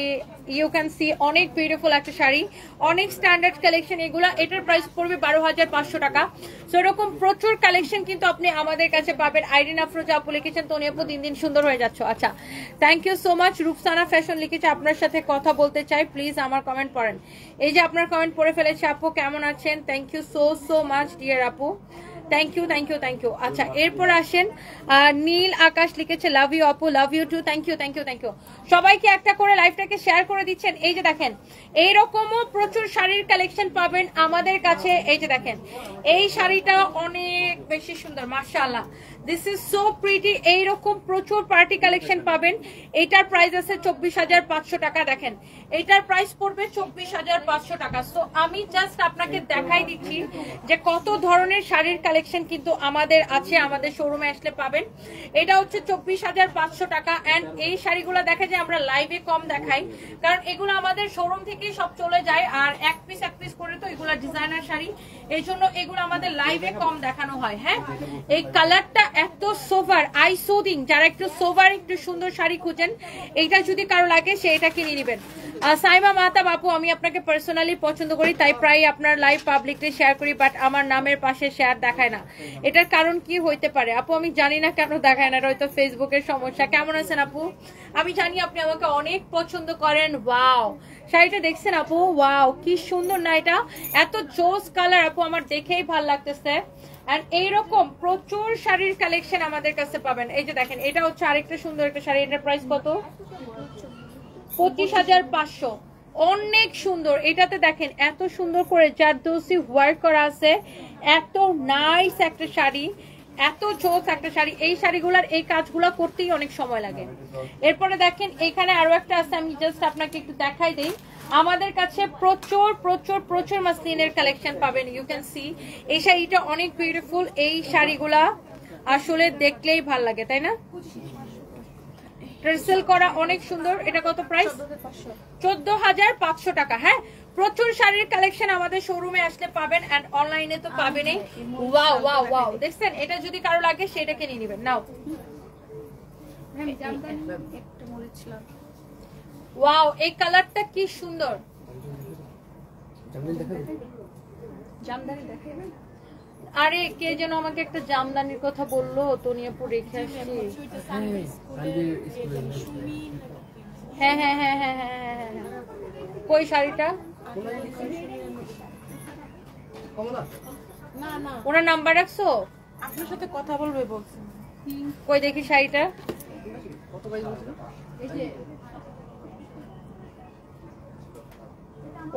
ইউ ক্যান সি, অনেক বিউটিফুল একটা শাড়ি, অনেক স্ট্যান্ডার্ড কালেকশন এগুলা। এটার প্রাইস পড়বে 12,500 টাকা। সো এরকম প্রচুর কালেকশন কিন্তু আপনি আমাদের কাছে পাবেন। আইরিন আফরোজা আপু লিখেছেন, তনি আপু দিন দিন সুন্দর হয়ে যাচ্ছে। আচ্ছা, thank you so much. Rupsana fashion লিখেছে, আপনার সাথে কথা বলতে চাই, প্লিজ আমার কমেন্ট পড়েন। এই যে আপনার কমেন্ট পড়ে ফেলেছে আপু, কেমন আছেন? Thank you so much dear আপু, thank you thank you thank you. আচ্ছা, এরপর আসেন, নীল আকাশ লিখেছে, লাভ ইউ আপু, love you too, thank you thank you thank you. সবাইকে একটা করে লাইভটাকে শেয়ার করে দিচ্ছেন। এই যে দেখেন এইরকমও প্রচুর শাড়ির কালেকশন পাবেন আমাদের কাছে। এই যে দেখেন এই শাড়িটা অনেক বেশি সুন্দর, মাশাআল্লাহ, দিস ইজ সো প্রিটি। এইরকম প্রচুর পার্টি কালেকশন পাবেন। এটার প্রাইস আছে 24,500 টাকা। দেখেন এটার প্রাইস পড়বে 24,500 টাকা। সো আমি জাস্ট আপনাকে দেখাই দিচ্ছি যে কত ধরনের শাড়ির কালেকশন কিন্তু আমাদের আছে, আমাদের শোরুমে আসলে পাবেন। এটা হচ্ছে 24,500 টাকা। এন্ড এই শাড়িগুলো দেখা যায় আমরা লাইভে কম দেখাই, কারণ এগুলো আমাদের শোরুম থেকে সব চলে যায়, আর এক পিস করে তো এগুলো ডিজাইনার শাড়ি, এই জন্য এগুলো আমাদের লাইভে কম দেখানো হয়। হ্যাঁ, এই কালারটা এত সোভার, আই সুদিং, যারা একটু সোভার একটু সুন্দর শাড়ি খুঁজেন, এইটা যদি কারো লাগে সে এটা কিনে নেবেন। সাইমা মাহতাব আপু, আমি আপনাকে পার্সোনালি পছন্দ করি, তাই প্রায় আপনার লাইভ পাবলিকলি শেয়ার করি, বাট আমার নামের পাশে শেয়ার দেখায় না। এটার কারণ কি হইতে পারে আপু? আমি জানি না কেন দেখায় না, হয়তো ফেসবুকের সমস্যা। কেমন আছেন আপু? আমি জানি আপনি আমাকে অনেক পছন্দ করেন। ওয়াও, শাড়িটা দেখছেন আপু? ওয়াও, কি সুন্দর না এটা, এত জোস কালার আপু, আমার দেখেই ভালো লাগতেছে। আর এইরকম প্রচুর শাড়ির কালেকশন আমাদের কাছে পাবেন। এই যে দেখেন এটা হচ্ছে আরেকটা সুন্দর একটা শাড়ি, এটার প্রাইস কত? 25,500। অনেক সুন্দর। এটাতে দেখেন এত সুন্দর করে জারদৌসি ওয়ার্ক করা আছে, এত নাইস একটা শাড়ি, এত জোস একটা শাড়ি। এই শাড়িগুলার এই কাজগুলো করতেই অনেক সময় লাগে। এরপরে দেখেন এখানে আরো একটা আছে, আমি জাস্ট আপনাকে একটু দেখাই দেই। আমাদের কাছে প্রচুর প্রচুর প্রচুর মাসলিনের কালেকশন পাবেন। ইউ ক্যান সি এই শাড়িটা অনেক বিউটিফুল। এই শাড়িগুলা আসলে দেখলেই ভাল লাগে, তাই না? টার্সেল করা অনেক সুন্দর। এটা কত প্রাইস? 14,500 টাকা। হ্যাঁ, প্রচুর শাড়ির কালেকশন আমাদের শোরুমে আসলে পাবেন, এন্ড অনলাইনে তো পাবেনই। ওয়াও ওয়াও ওয়াও, দেখছেন? এটা যদি কারো লাগে সেটা কিনে নেবেন। নাও, ওয়াও, এই কালারটা কি সুন্দর। আরে কে যেন আমাকে একটা জামদানির কথা বললো, তো নিয়ে পরে রেখে আসছি। হ্যাঁ হ্যাঁ হ্যাঁ হ্যাঁ হ্যাঁ হ্যাঁ, কই শাড়িটা? ওনার নাম্বার রাখছো? আপনার সাথে কথা বলবে বলছেন। কই দেখি শাড়িটা।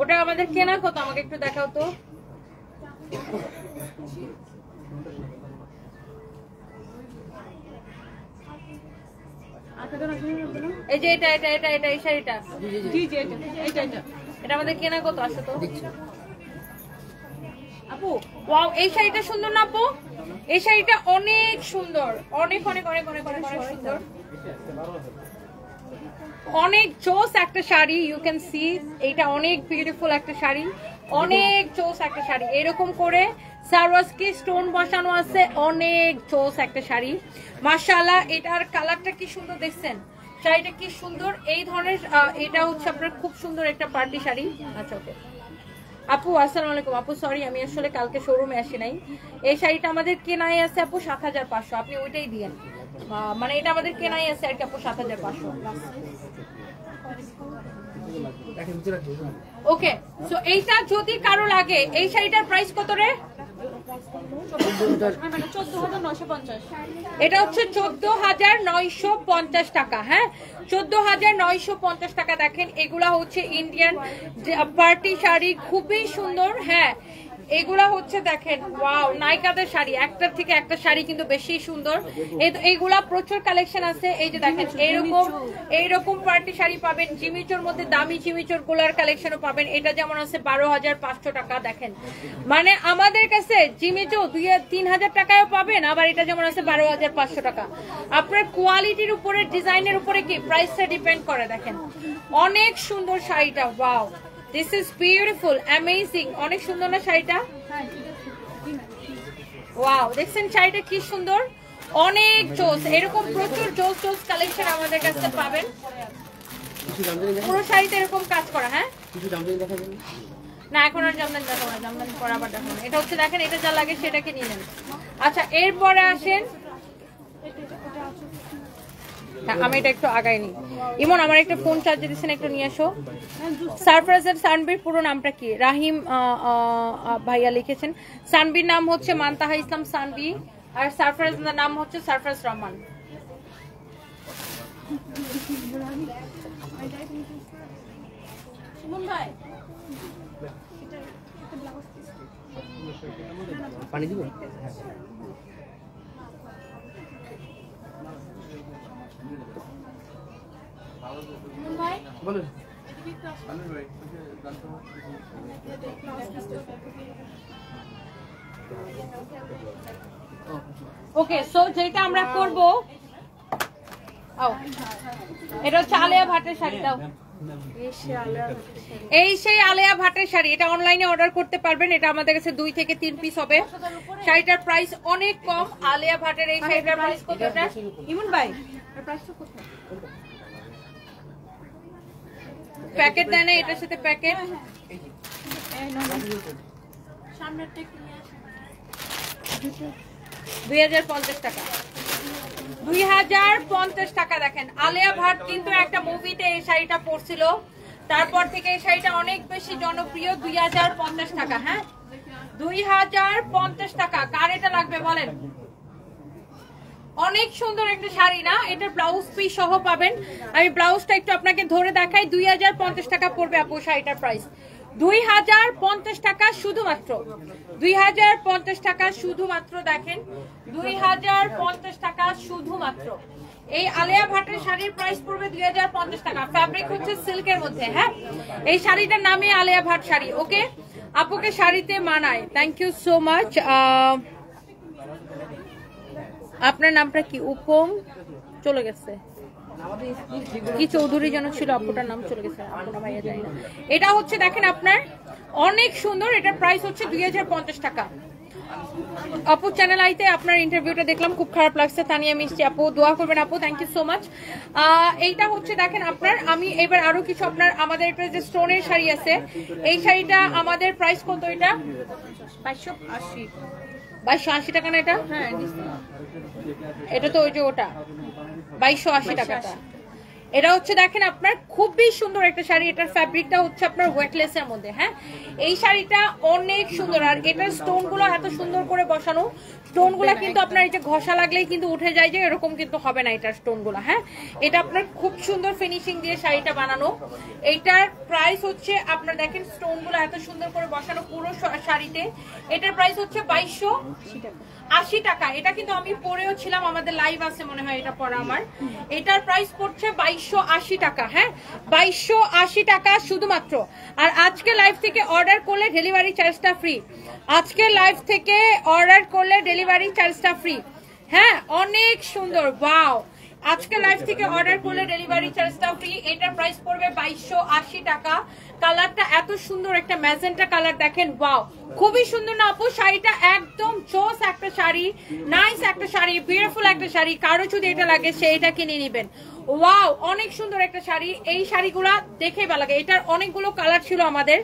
ওটা আমাদের কেনা কত? আমাকে একটু দেখাও তো। এই যে এটা এটা এটা এটা এই শাড়িটা, জি জি, এটা এটা আমাদের কেনা কত আসে তো আপু? ওয়াও, এই শাড়িটা সুন্দর না আপু? এই শাড়িটা অনেক সুন্দর, অনেক অনেক অনেক অনেক অনেক অনেক সুন্দর, অনেক জোস একটা শাড়ি। ইউ ক্যান সি এইটা অনেক বিউটিফুল একটা শাড়ি, অনেক চোস একটা শাড়ি, এরকম করে সারওয়াসকি স্টোন বসানো আছে, অনেক চোস একটা শাড়ি মাশাআল্লাহ। এটার কালারটা কি সুন্দর দেখছেন, শাড়িটা কি সুন্দর। এই ধরনের এটা হচ্ছে আপনার খুব সুন্দর একটা পার্টি শাড়ি। আচ্ছা ওকে আপু আসসালামু আলাইকুম। আপু সরি আমি আসলে কালকে শোরুমে আসি নাই। এই শাড়িটা আমাদের কেনাই আছে আপু ৭৫০০, আপনি ওইটাই দিয়েন, মানে এটা আমাদের কেনাই আছে আর কি আপু ৭৫০০। ওকে সো এইটা যদি কারো লাগে, এই শাড়িটার প্রাইস কত রে? এটা হচ্ছে ১৪,৯৫০ টাকা। হ্যাঁ ১৪,৯৫০ টাকা। দেখেন এগুলা হচ্ছে ইন্ডিয়ান পার্টি শাড়ি, খুবই সুন্দর। হ্যাঁ এগুলা হচ্ছে দেখেন ওয়াও নায়িকাদের শাড়ি, একটার থেকে একটা শাড়ি কিন্তু বেশি সুন্দর। এইগুলা প্রচুর কালেকশন আছে। এই যে দেখেন এইরকম পার্টি শাড়ি পাবেন, জিমিচোর মধ্যে দামি জিমিচোর গুলার কালেকশনও পাবেন। এটা যেমন আছে ১২,৫০০ টাকা। দেখেন মানে আমাদের কাছে জিমিচো ২-৩,০০০ টাকায়ও পাবেন, আবার এটা যেমন আছে ১২,৫০০ টাকা। আপনার কোয়ালিটির উপরে, ডিজাইনের উপরে কি প্রাইসটা ডিপেন্ড করে। দেখেন অনেক সুন্দর শাড়িটা, wow this is beautiful amazing, অনেক সুন্দর না শাড়িটা? ওয়াও দেখছেন শাড়িটা কি সুন্দর, অনেক জোস। এরকম প্রচুর জোস জোস কালেকশন আমাদের কাছে পাবেন। পুরো শাড়িতে এরকম কাজ করা। হ্যাঁ না এখন আর জামদানি দেখাবো না, জামদানি পরে আবার দেখাবো না। এটা হচ্ছে দেখেন এটা যা লাগে সেটাকে নিয়ে নেন। আচ্ছা এরপরে আসেন, আমি এটা একটু আগাই নি। ইমন আমার একটা ফোন চার্জে দিচ্ছেন, একটু নিয়ে আসো। সারফরাজের সানবির পুরো নামটা কি? রাহিম ভাইয়া লিখেছেন। সানবির নাম হচ্ছে মান্তাহা ইসলাম সানবি, আর সারফরাজের নাম হচ্ছে সারফরাজ রহমান। পানি দিব? ওকে সো যেটা আমরা করব, এটা হচ্ছে আলেয়া ভাটের শাড়ি। দাও এই সেই আলেয়া ভাটের শাড়ি, এটা অনলাইনে অর্ডার করতে পারবেন। এটা আমাদের কাছে 2 থেকে 3 পিস হবে। শাড়িটার প্রাইস অনেক কম। আলেয়া ভাটের এই শাড়িটার প্রাইস কতটা ইমন ভাই? প্যাকেট দেয় না এটার সাথে প্যাকেট। ২০৫০ টাকা, ২০৫০ টাকা। দেখেন আলেয়া ভাট কিন্তু একটা মুভিতে এই শাড়িটা পরছিল, তারপর থেকে এই শাড়িটা অনেক বেশি জনপ্রিয়। ২০৫০ টাকা। হ্যাঁ ২০৫০ টাকা। কার এটা লাগবে বলেন? অনেক সুন্দর একটা শাড়ি না? এটা ব্লাউজ পিস সহ পাবেন। আমি ব্লাউজটা একটু আপনাকে ধরে দেখাই। ২০৫০ টাকা পড়বে আপু শাড়িটার প্রাইস। ২০৫০ টাকা শুধুমাত্র, ২০৫০ টাকা শুধুমাত্র। দেখেন ২০৫০ টাকা শুধুমাত্র। এই আলেয়া ভাটের শাড়ির প্রাইস পড়বে ২০৫০ টাকা। ফ্যাব্রিক হচ্ছে সিল্কের মধ্যে। হ্যাঁ এই শাড়িটার নামে আলেয়া ভাট শাড়ি। ওকে আপুকে শাড়িতে মানায়। Thank you so much. আপনার নামটা কি? উপম চলে গেছে, কি চৌধুরী যেন ছিল, আপুটার নাম চলে গেছে, আপুটা ভাইয়া জানি না। এটা হচ্ছে দেখেন আপনার অনেক সুন্দর, এটার প্রাইস হচ্ছে ২০৫০ টাকা। আপু চ্যানেল আইতে আপনার ইন্টারভিউটা দেখলাম, খুব খারাপ লাগছে। তানিয়া মিষ্টি আপু দোয়া করবেন আপু, থ্যাংক ইউ সো মাচ। এইটা হচ্ছে দেখেন আপনার, আমি এবার আরো কিছু আপনার আমাদের একটা যে স্টোনের শাড়ি আছে, এই শাড়িটা আমাদের প্রাইস কত? এটা ২২৮, ২২৮ টাকা না? এটা হ্যাঁ এটা তো ওই যে ওটা ২২৮ টাকাটা। এটা হচ্ছে দেখেন আপনার খুবই সুন্দর একটা শাড়ি। এটার ফ্যাব্রিকটা হচ্ছে আপনার ওয়েটলেসের মধ্যে। হ্যাঁ এই শাড়িটা অনেক সুন্দর, আর এটার স্টোন গুলো এত সুন্দর করে বসানো। স্টোন গুলা কিন্তু আপনার এই যে ঘষা লাগলেই কিন্তু উঠে যায়, যে এরকম কিন্তু হবে না এটার স্টোন গুলা। হ্যাঁ এটা আপনার খুব সুন্দর ফিনিশিং দিয়ে শাড়িটা বানানো। এইটার প্রাইস হচ্ছে আপনার দেখেন স্টোন গুলো এত সুন্দর করে বসানো পুরো শাড়িতে। এটার প্রাইস হচ্ছে ২২৮ টাকা। এটা কিন্তু আমি পরেও ছিলাম, আমাদের লাইভ আছে মনে হয় এটা পরা আমার। এটার প্রাইস পড়ছে ২২৮ টাকা। হ্যাঁ ২২৮ টাকা শুধুমাত্র। আর আজকে লাইভ থেকে অর্ডার করলে ডেলিভারি চার্জটা ফ্রি। আজকে লাইভ থেকে অর্ডার করলে ডেলিভারি চার্জটা ফ্রি। হ্যাঁ অনেক সুন্দর, ওয়াও আজকে লাইভ থেকে অর্ডার করলে ডেলিভারি চার্জটা ফ্রি। এটার প্রাইস পড়বে 2280 টাকা। কালারটা এত সুন্দর একটা ম্যাজেন্টা কালার দেখেন, ওয়াও খুবই সুন্দর না আপু? শাড়িটা একদম জোস একটা শাড়ি, নাইস একটা শাড়ি, বিউটিফুল একটা শাড়ি। কারো যদি এটা লাগে সে এটা কিনে নেবেন। ওয়াও অনেক সুন্দর একটা শাড়ি। এই শাড়িগুলা দেখে ভালো লাগে। এটার অনেকগুলো কালার ছিল আমাদের,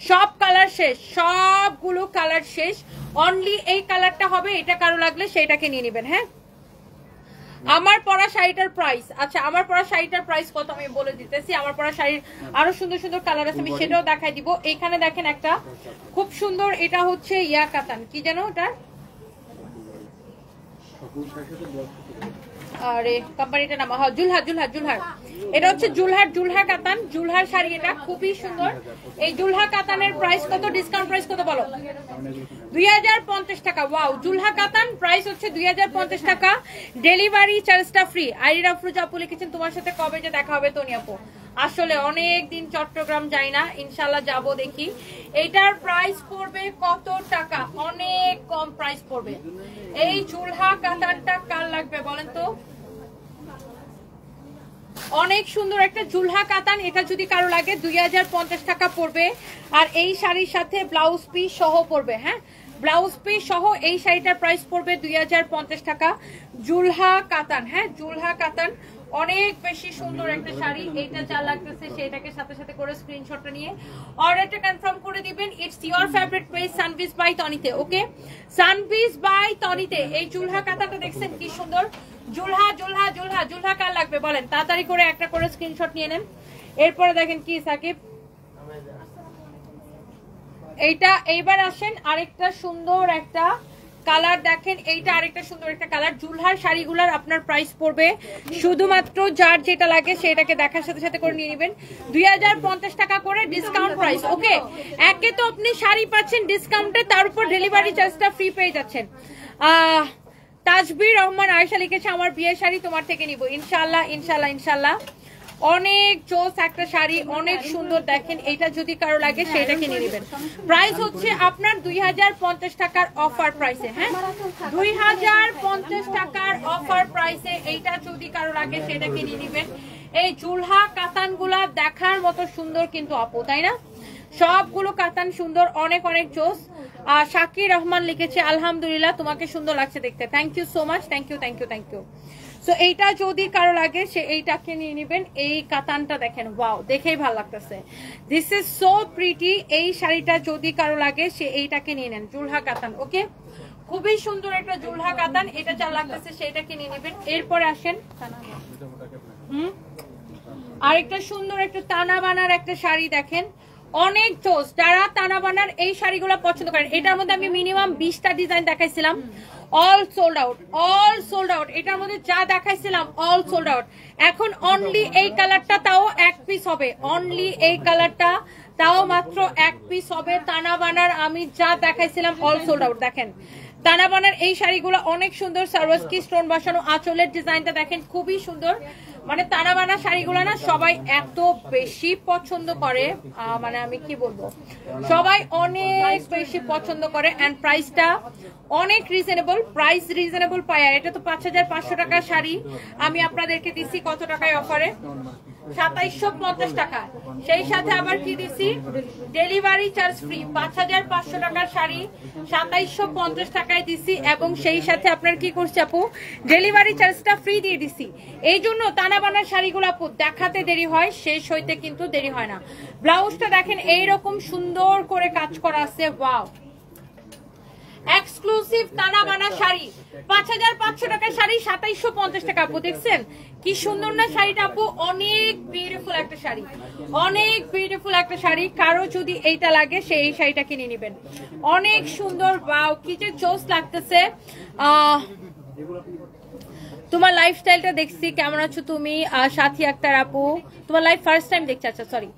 সব কালার শেষ, সবগুলো কালার শেষ। অনলি এই কালারটা হবে, এটা কারো লাগলে সেটাকে নিয়ে নেবেন। হ্যাঁ, আমার পরা শাড়িটার প্রাইস, আচ্ছা আমার পরা শাড়িটার প্রাইস কত আমি বলে দিতেছি। আমার পরা শাড়ির আরো সুন্দর সুন্দর কালার আছে, আমি সেটাও দেখাই দিব। এইখানে দেখেন একটা খুব সুন্দর, এটা হচ্ছে ইয়া কাতান, কি জানো ওটা, আরে কোম্পানিটার নাম, হ্যাঁ জুলহার, জুলহার, জুলহার। এটা হচ্ছে জুলহার, জুলহার কাতান, জুলহার শাড়ি। এটা খুবই সুন্দর। এই জুলহা কাতানের প্রাইস কত, ডিসকাউন্ট প্রাইস কত বলো? 2050 টাকা। ওয়াও, জুলহা কাতান প্রাইস হচ্ছে 2050 টাকা, ডেলিভারি চার্জটা ফ্রি। আইরিরা আফরোজা আপু লিখেছেন তোমার সাথে কবে যে দেখা হবে তনি আপু। আসলে অনেক দিন চট্টগ্রাম যাই না, ইনশাল্লাহ যাব দেখি। এটার প্রাইস পড়বে কত টাকা? অনেক কম প্রাইস পড়বে। এই জুলহা কাতানটা কার লাগবে বলেন তো? অনেক সুন্দর একটা জুলহা কাতান, এটা যদি কারো লাগে 2050 টাকা পড়বে। আর এই শাড়ির সাথে ব্লাউজ পিস সহ পড়বে। হ্যাঁ, ব্লাউজ পিস সহ এই শাড়িটার প্রাইস পড়বে 2050 টাকা। জুলহা কাতান, হ্যাঁ জুলহা কাতান, অনেক বেশি সুন্দর একটা শাড়ি। এইটা যা লাগতেছে সেটাকে সাথে সাথে করে স্ক্রিনশটটা নিয়ে অর্ডারটা কনফার্ম করে দিবেন। ইটস ইওর ফেভারিট পেজ সানবিজ বাই তনিতে। ওকে, সানবিজ বাই তনিতে। এই জুলহা কাতানটা দেখছেন কি সুন্দর? জুলহা, জুলহা, জুলহা, জুলহা কার লাগবে বলেন? তাড়াতাড়ি করে একটা করে স্ক্রিনশট নিয়ে নেন। এরপরে দেখেন কি সাকিব, এইটা এইবার আসেন আরেকটা সুন্দর একটা কালার দেখেন। এইটা আরেকটা সুন্দর একটা কালার। জুলহার শাড়িগুলার আপনার প্রাইস পড়বে শুধুমাত্র যার যেটা লাগে সেটাকে দেখার সাথে সাথে করে নিয়ে নেবেন 2050 টাকা করে ডিসকাউন্ট প্রাইস। ওকে, একে তো আপনি শাড়ি পাচ্ছেন ডিসকাউন্টে, তার উপর ডেলিভারি চার্জটা ফ্রি পেয়ে যাচ্ছেন। তাজবির রহমান আয়েশা লিখেছে আমার বিয়ের শাড়ি তোমার থেকে নিব ইনশাআল্লাহ, ইনশাআল্লাহ, ইনশাআল্লাহ। অনেক জোস একটা শাড়ি, অনেক সুন্দর দেখেন। এটা যদি কারো লাগে সেটা কিনে নেবেন। প্রাইস হচ্ছে আপনার 2050 টাকার অফার প্রাইসে। হ্যাঁ, 2050 টাকার অফার প্রাইসে এইটা যদি কারো লাগে সেটা কিনে নেবেন। এই জুলহা কাতানগুলা দেখার মতো সুন্দর কিন্তু আপু, তাই না? সবগুলো কাতান সুন্দর, অনেক অনেক জোস। শাকির রহমান লিখেছে আলহামদুলিল্লাহ তোমাকে সুন্দর লাগছে দেখতে। Thank you so much, thank you, thank you, thank you. So এইটা যদি কারো লাগে সে এইটাকে নিয়ে নেবেন। এই কাতানটা দেখেন, ওয়াও দেখেই ভালো লাগতেছে, দিস ইজ সো প্রিটি। এই শাড়িটা যদি কারো লাগে সে এইটাকে নিয়ে নেন, জুলহা কাতান। ওকে, খুবই সুন্দর একটা জুলহা কাতান, এটা যা লাগতেছে সেটাকে নিয়ে নেবেন। এরপরে আসেন আরেকটা সুন্দর একটা টানা বানার একটা শাড়ি দেখেন, অনেক জোস। যারা টানা বানার এই শাড়িগুলো পছন্দ করেন, এটার মধ্যে আমি মিনিমাম 20টা ডিজাইন দেখাইছিলাম, all sold out, all sold out. এটার মধ্যে যা দেখাইছিলাম অল সোল্ড আউট। এখন অনলি এই কালারটা, তাও এক পিস হবে, অনলি এই কালারটা তাও মাত্র এক পিস হবে। টানা বানার আমি যা দেখাইছিলাম অল সোল্ড আউট। দেখেন টানা বানার এই শাড়িগুলো অনেক সুন্দর, সারোয়ারস্কি স্টোন বসানো, আঁচলের ডিজাইনটা দেখেন খুবই সুন্দর। মানে টানা বানা শাড়িগুলো না সবাই এত বেশি পছন্দ করে, মানে আমি কি বলবো, সবাই অনেক বেশি পছন্দ করে। এন্ড প্রাইসটা অনেক রিজনেবল, প্রাইস রিজনেবল পায়। আর এটা তো 5500 টাকার শাড়ি, আমি আপনাদেরকে দিচ্ছি কত টাকায় অফারে? 2750 টাকা। সেই সাথে আবার কি দিচ্ছি, ডেলিভারি চার্জ ফ্রি। 5500 টাকার শাড়ি 2750 টাকায় দিচ্ছি, এবং সেই সাথে আপনার কি করছে আপু, ডেলিভারি চার্জটা ফ্রি দিয়ে দিচ্ছি। এই জন্য টানা বানার শাড়িগুলো আপু দেখাতে দেরি হয়, শেষ হইতে কিন্তু দেরি হয় না। ব্লাউজটা দেখেন এইরকম সুন্দর করে কাজ করা আছে, ওয়াও এক্সক্লুসিভ টানা বানা শাড়ি। 5500 টাকার শাড়ি 2750 টাকা। আপু দেখছেন কি সুন্দর না শাড়িটা আপু? অনেক বিউটিফুল একটা শাড়ি, অনেক বিউটিফুল একটা শাড়ি। কারো যদি এইটা লাগে সে এই শাড়িটা কিনে নেবেন, অনেক সুন্দর। ওয়াও কি যে জোস লাগতেছে। তোমার লাইফস্টাইলটা দেখছি, কেমন আছো তুমি? সাথী আক্তার আপু তোমার লাইফ ফার্স্ট টাইম দেখছি, আচ্ছা সরি।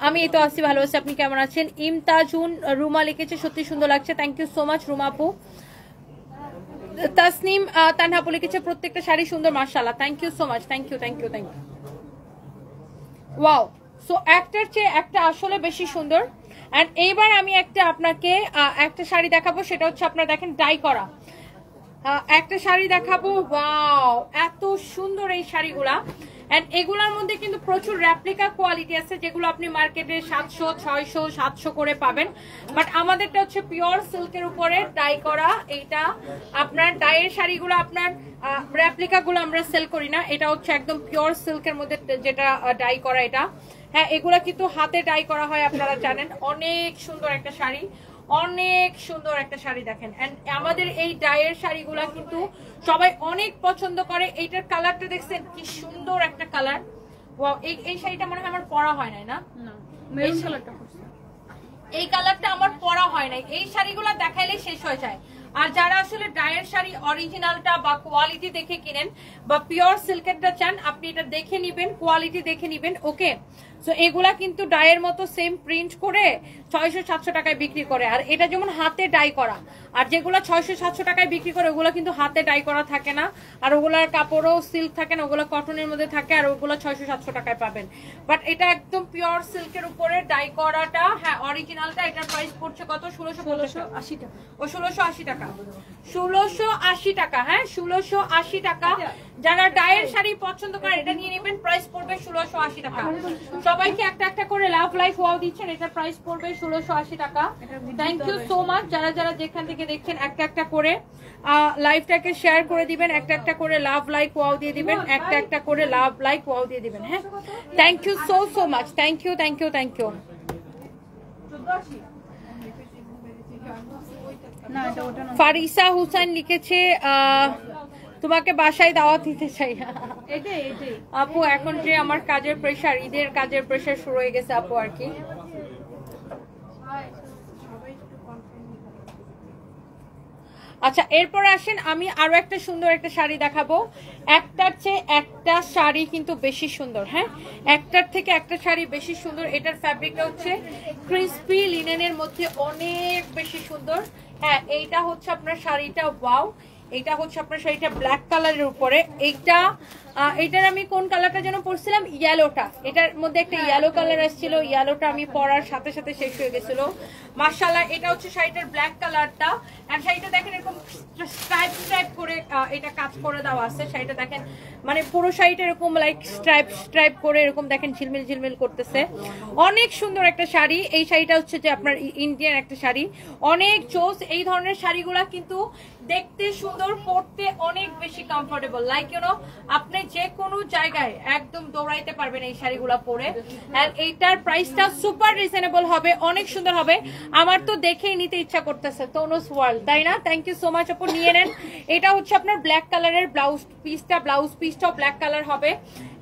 আমি এই তো আছি, ভালো আছি, আপনি কেমন আছেন? ইমতাজুন রুমা লিখেছে সত্যি সুন্দর লাগছে, thank you so much Ruma আপু। তাসনিম তানহা আপু লিখেছে প্রত্যেকটা শাড়ি সুন্দর মাশাআল্লাহ, thank you so much, thank you, thank you, thank you. Wow, so একটার চেয়ে একটা আসলে বেশি সুন্দর। এন্ড এইবার আমি একটা আপনাকে একটা শাড়ি দেখাবো, সেটা হচ্ছে আপনার দেখেন ডাই করা। একটা শাড়ি দেখাবো, ওয়াও এত সুন্দর এই শাড়িগুলা। এন্ড এগুলোর মধ্যে কিন্তু প্রচুর রেপ্লিকা কোয়ালিটি আছে, যেগুলো আপনি মার্কেটে 700, 600, 700 করে পাবেন, বাট আমাদেরটা হচ্ছে পিওর সিল্কের উপরে ডাই করা। এইটা আপনার ডাইয়ের শাড়িগুলো, আপনার রেপ্লিকা গুলো আমরা সেল করি না, এটা হচ্ছে একদম পিওর সিল্কের মধ্যে যেটা ডাই করা। এটা হ্যাঁ, এগুলা কিন্তু হাতে ডাই করা হয়, আপনারা জানেন। অনেক সুন্দর একটা শাড়ি, অনেক সুন্দর একটা শাড়ি দেখেন। এন্ড আমাদের এই ডাইয়ের শাড়িগুলা কিন্তু সবাই অনেক পছন্দ করে। এইটার কালারটা দেখছেন কি সুন্দর একটা কালার। ওয়াও, এই শাড়িটা মনে হয় আমার পরা হয় নাই না, মেরুন কালারটা করছে। এই কালারটা আমার পরা হয় নাই। এই শাড়িগুলো দেখাইলে শেষ হয়ে যায়। আর যারা আসলে ডায়ের শাড়ি অরিজিনালটা বা কোয়ালিটি দেখে কিনেন বা পিওর সিল্কেরটা চান, আপনি এটা দেখে নিবেন, কোয়ালিটি দেখে নিবেন। ওকে, সো এগুলা কিন্তু ডায়ের মতো সেম প্রিন্ট করে 600-700 টাকায় বিক্রি করে, আর এটা যেমন হাতে ডাই করা। আর যেগুলো 600-700 টাকায় বিক্রি করে ওগুলো কিন্তু হাতে ডাই করা থাকে না, আর ওগুলার কাপড়ও সিল্ক থাকে না, ওগুলো কটনের মধ্যে থাকে, আর ওগুলো 600-700 টাকায় পাবেন। বাট এটা একদম পিওর সিল্কের উপরে ডাই করাটা, হ্যাঁ অরিজিনালটা। এটার প্রাইস পড়ছে কত? 1680 টাকা। ও 1680 টাকা, 1680 টাকা। হ্যাঁ, 1680 টাকা। যারা ডায়ের শাড়ি পছন্দ করে এটা নিয়ে নেবেন, প্রাইস পড়বে 1680 টাকা। সবাইকে একটা একটা করে লাভ লাইক ওয়াও দিচ্ছেন, এটার প্রাইস পড়বে 1680 টাকা। Thank you so much. যারা যারা যেখান থেকে দেখছেন একটা একটা করে লাইভটাকে শেয়ার করে দিবেন, একটা একটা করে লাভ লাইক ওয়াও দিয়ে দিবেন, একটা একটা করে লাভ লাইক ওয়াও দিয়ে দিবেন। হ্যাঁ, thank you so so much. Thank you, thank you, thank you. Farisa Hussain লিখেছে তোমাকে বাসায় দাওয়াত দিতে চাই। আপু এখন যে আমার কাজের প্রেশার, ঈদের কাজের প্রেশার শুরু হয়ে গেছে আপু, আর কি। আচ্ছা, এরপর আসেন আমি আরো একটা সুন্দর একটা শাড়ি দেখাবো। একটার চেয়ে একটা শাড়ি কিন্তু বেশি সুন্দর। হ্যাঁ, একটার থেকে একটা শাড়ি বেশি সুন্দর। এটার ফ্যাব্রিকটা হচ্ছে ক্রিসপি লিনেনের মধ্যে, অনেক বেশি সুন্দর। হ্যাঁ, এইটা হচ্ছে আপনার শাড়িটা, ওয়াও। এইটা হচ্ছে আপনার শাড়িটা ব্ল্যাক কালারের উপরে। এইটার আমি কোন কালারটা যেন পরছিলাম, ইয়েলোটা। এটার মধ্যে একটা ইয়েলো কালার আসছিল, ইয়েলোটা আমি পরার সাথে সাথে শেষ হয়ে গেছিল। মাশাআল্লাহ, এটা হচ্ছে শাড়িটার ব্ল্যাক কালারটা। আর শাড়িটা দেখেন এরকম স্ট্রাইপ স্ট্রাইপ করে এটা কাজ করে দেওয়া আছে। শাড়িটা দেখেন, মানে পুরো শাড়িটা এরকম লাইক স্ট্রাইপ স্ট্রাইপ করে এরকম দেখেন ঝিলমিল ঝিলমিল করতেছে। অনেক সুন্দর একটা শাড়ি। এই শাড়িটা হচ্ছে যে আপনার ইন্ডিয়ান একটা শাড়ি, অনেক জোস। এই ধরনের শাড়িগুলা কিন্তু দেখতে সুন্দর, পরতে অনেক বেশি কমফোর্টেবল। লাইক ইউ নো, আপনি যে কোনো জায়গায় একদম দৌড়াইতে পারবেন এই শাড়িগুলো পরে। আর এইটার প্রাইসটা সুপার রিজনেবল হবে, অনেক সুন্দর হবে। আমার তো দেখেই নিতে ইচ্ছা করতেছে। তনুস ওয়ার্ল্ড, তাই না? থ্যাংক ইউ সো মাচ আপু, নিয়ে নেন। এটা হচ্ছে আপনার ব্ল্যাক কালারের ব্লাউজ পিসটাও ব্ল্যাক কালার হবে।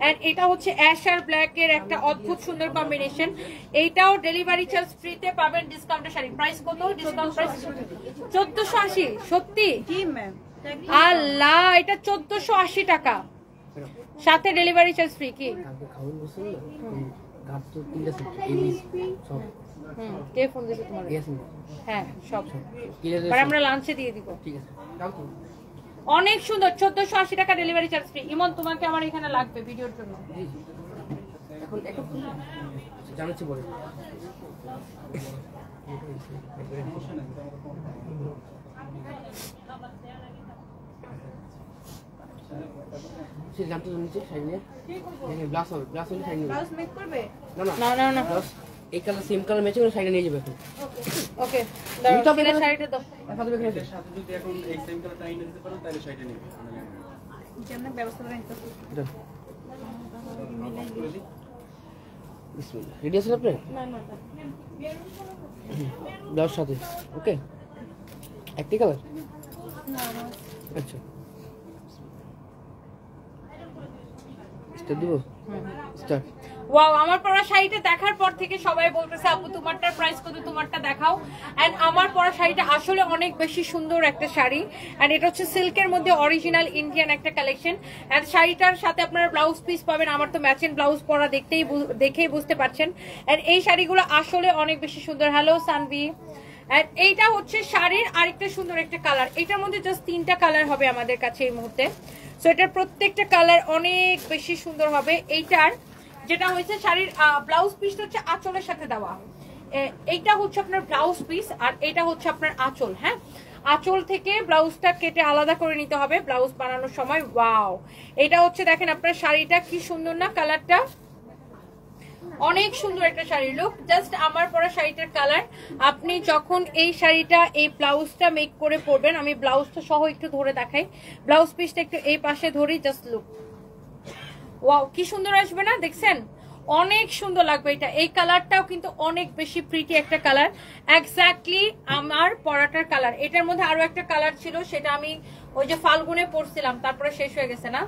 এন্ড এটা হচ্ছে অ্যাশ আর ব্ল্যাক এর একটা অদ্ভুত সুন্দর কম্বিনেশন। এইটাও ডেলিভারি চার্জ ফ্রিতে পাবেন। ডিসকাউন্টের শাড়ি প্রাইস কত? Discount price 1480। সত্যি? জি ম্যাম। আল্লাহ, এটা 1480 টাকা, সাথে ডেলিভারি চার্জ ফ্রি। কি কে ফোন দিয়েছে তোমার? হ্যাঁ, সব আমরা লাঞ্চে দিয়ে দিব। ঠিক আছে, অনেক সুন্দর। 1480 টাকা ডেলিভারি চার্জ ফ্রি। ইমন, তোমাকে আমার এখানে লাগবে ভিডিওর জন্য। জানাচ্ছি বলে এই কালার সেম কালার ম্যাচিং করে শাড়িটা নিয়ে যাবে এখন। ওকে, শাড়িটা দাও। যদি এখন এই সেম কালারটা আইনে দিতে পারো তাহলে শাড়িটা নিবে। যেমন ব্যবস্থা করে নিতে বিসমিল্লাহ। রেডি আছেন আপনি? না না, ব্লাউজ সাথে। ওকে, একটি কালার। আচ্ছা, স্টার্ট দিব। স্টার্ট। ওয়াও, আমার পরা শাড়িটা দেখার পর থেকে সবাই বলতেছে আপু তোমারটার প্রাইস কত, তোমারটা দেখাও। এন্ড আমার পরা শাড়িটা আসলে অনেক বেশি সুন্দর একটা শাড়ি। এন্ড এটা হচ্ছে সিল্কের মধ্যে অরিজিনাল ইন্ডিয়ান একটা কালেকশন। এন্ড শাড়িটার সাথে আপনারা ব্লাউজ পিস পাবেন। আমার তো ম্যাচিং ব্লাউজ পরা দেখেই বুঝতে পারছেন। এন্ড এই শাড়িগুলো আসলে অনেক বেশি সুন্দর। হ্যালো সানভি। এন্ড এইটা হচ্ছে শাড়ির আরেকটা সুন্দর একটা কালার। এটার মধ্যে জাস্ট 3টা কালার হবে আমাদের কাছে এই মুহূর্তে। সো এটার প্রত্যেকটা কালার অনেক বেশি সুন্দর হবে। এইটার যেটা হয়েছে শাড়ির ব্লাউজ পিসটা হচ্ছে আঁচলের সাথে দেওয়া। এইটা হচ্ছে আপনার ব্লাউজ পিস, আর এটা হচ্ছে আপনার আঁচল। হ্যাঁ, আঁচল থেকে ব্লাউজটা কেটে আলাদা করে নিতে হবে ব্লাউজ বানানোর সময়। ওয়াও, এটা হচ্ছে দেখেন আপনার শাড়িটা কি সুন্দর না, কালারটা অনেক সুন্দর একটা শাড়ি লুক। জাস্ট আমার পরা শাড়িটার কালার, আপনি যখন এই শাড়িটা এই ব্লাউজটা মেক করে পরবেন, আমি ব্লাউজটা সহ একটু ধরে দেখাই, ব্লাউজ পিসটা একটু এই পাশে ধরি, জাস্ট লুক, ওয়াও কি সুন্দর আসবে না, দেখছেন অনেক সুন্দর লাগবে এটা। এই কালারটাও কিন্তু অনেক বেশি প্রিটি একটা কালার, এক্স্যাক্টলি আমার পরাটার কালার। এটার মধ্যে আরো একটা কালার ছিল, সেটা আমি ওই যে ফাল্গুনে পরছিলাম, তারপরে শেষ হয়ে গেছে না।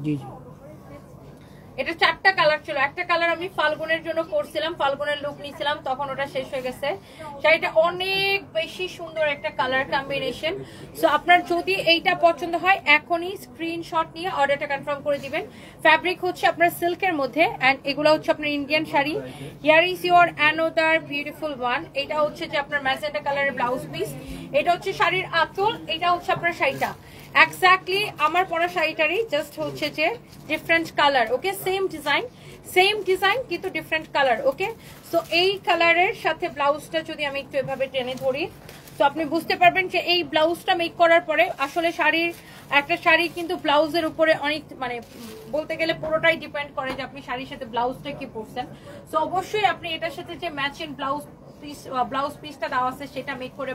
জি জি, এটা 4টা কালার ছিল, একটা কালার আমি ফাল্গুনের জন্য করছিলাম, ফাল্গুনের লুক নিছিলাম, তখন ওটা শেষ হয়ে গেছে। শাড়িটা অনেক বেশি সুন্দর একটা কালার কম্বিনেশন। সো আপনার যদি এইটা পছন্দ হয় এখনই স্ক্রিনশট নিয়ে অর্ডারটা কনফার্ম করে দিবেন। ফ্যাব্রিক হচ্ছে আপনার সিল্কের মধ্যে, এন্ড এগুলো হচ্ছে আপনার Indian sari. Here is your another beautiful one. এটা হচ্ছে যে আপনার ম্যাজেন্টা কালারের ব্লাউজ পিস, এটা হচ্ছে শাড়ির আঁচল, এটা হচ্ছে আপনার শাড়িটা এক্স্যাক্টলি আমার পরা শাড়িটারই, জাস্ট হচ্ছে যে ডিফারেন্ট কালার। ওকে, সেম ডিজাইন কিন্তু ডিফারেন্ট কালার। ওকে, সো এই কালারের সাথে ব্লাউজটা যদি আমি একটু এভাবে টেনে ধরি, তো আপনি বুঝতে পারবেন যে এই ব্লাউজটা মেক করার পরে আসলে শাড়ির একটা শাড়ি কিন্তু ব্লাউজের উপরে অনেক মানে বলতে গেলে পুরোটাই ডিপেন্ড করে যে আপনি শাড়ির সাথে ব্লাউজটা কি পরছেন। সো অবশ্যই আপনি এটার সাথে যে ম্যাচিং ব্লাউজ পিসটা দেওয়া আছে সেটা মেক করে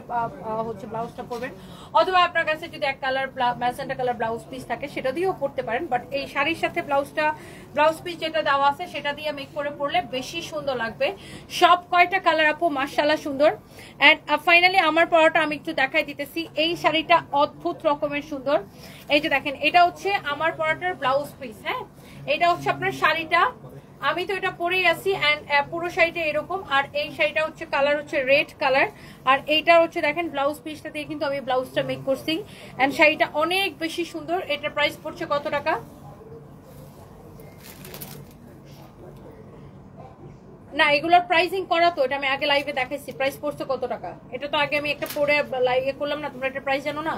হচ্ছে ব্লাউজটা পরবেন, অথবা আপনার কাছে যদি এক colour magenta colour blouse piece থাকে সেটা দিয়েও পরতে পারেন, বাট এই শাড়ির সাথে ব্লাউজ পিস যেটা দেওয়া আছে সেটা দিয়ে মেক করে পরলে বেশি সুন্দর লাগবে। সব কয়টা কালার আপু মাশাআল্লাহ সুন্দর। এন্ড ফাইনালি আমার পরাটা আমি একটু দেখাই দিতেছি, এই শাড়িটা অদ্ভুত রকমের সুন্দর। এই যে দেখেন, এটা হচ্ছে আমার পরাটার ব্লাউজ পিস। হ্যাঁ, এটা হচ্ছে আপনার শাড়িটা, আমি তো এটা পরেই আছি, এন্ড পুরো শাড়িটা এরকম, আর এই শাড়িটা হচ্ছে কালার হচ্ছে রেড কালার, আর এইটা হচ্ছে দেখেন ব্লাউজ পিসটা দিয়ে কিন্তু আমি ব্লাউজটা মেক করছি, এন্ড শাড়িটা অনেক বেশি সুন্দর। এটার প্রাইস পড়ছে কত টাকা? না, এগুলোর প্রাইসিং করা তো, এটা আমি আগে লাইভে দেখাইছি। প্রাইস পড়ছে কত টাকা? এটা তো আগে আমি একটা পরে লাইভে করলাম না, তোমরা এটা প্রাইস জানো না?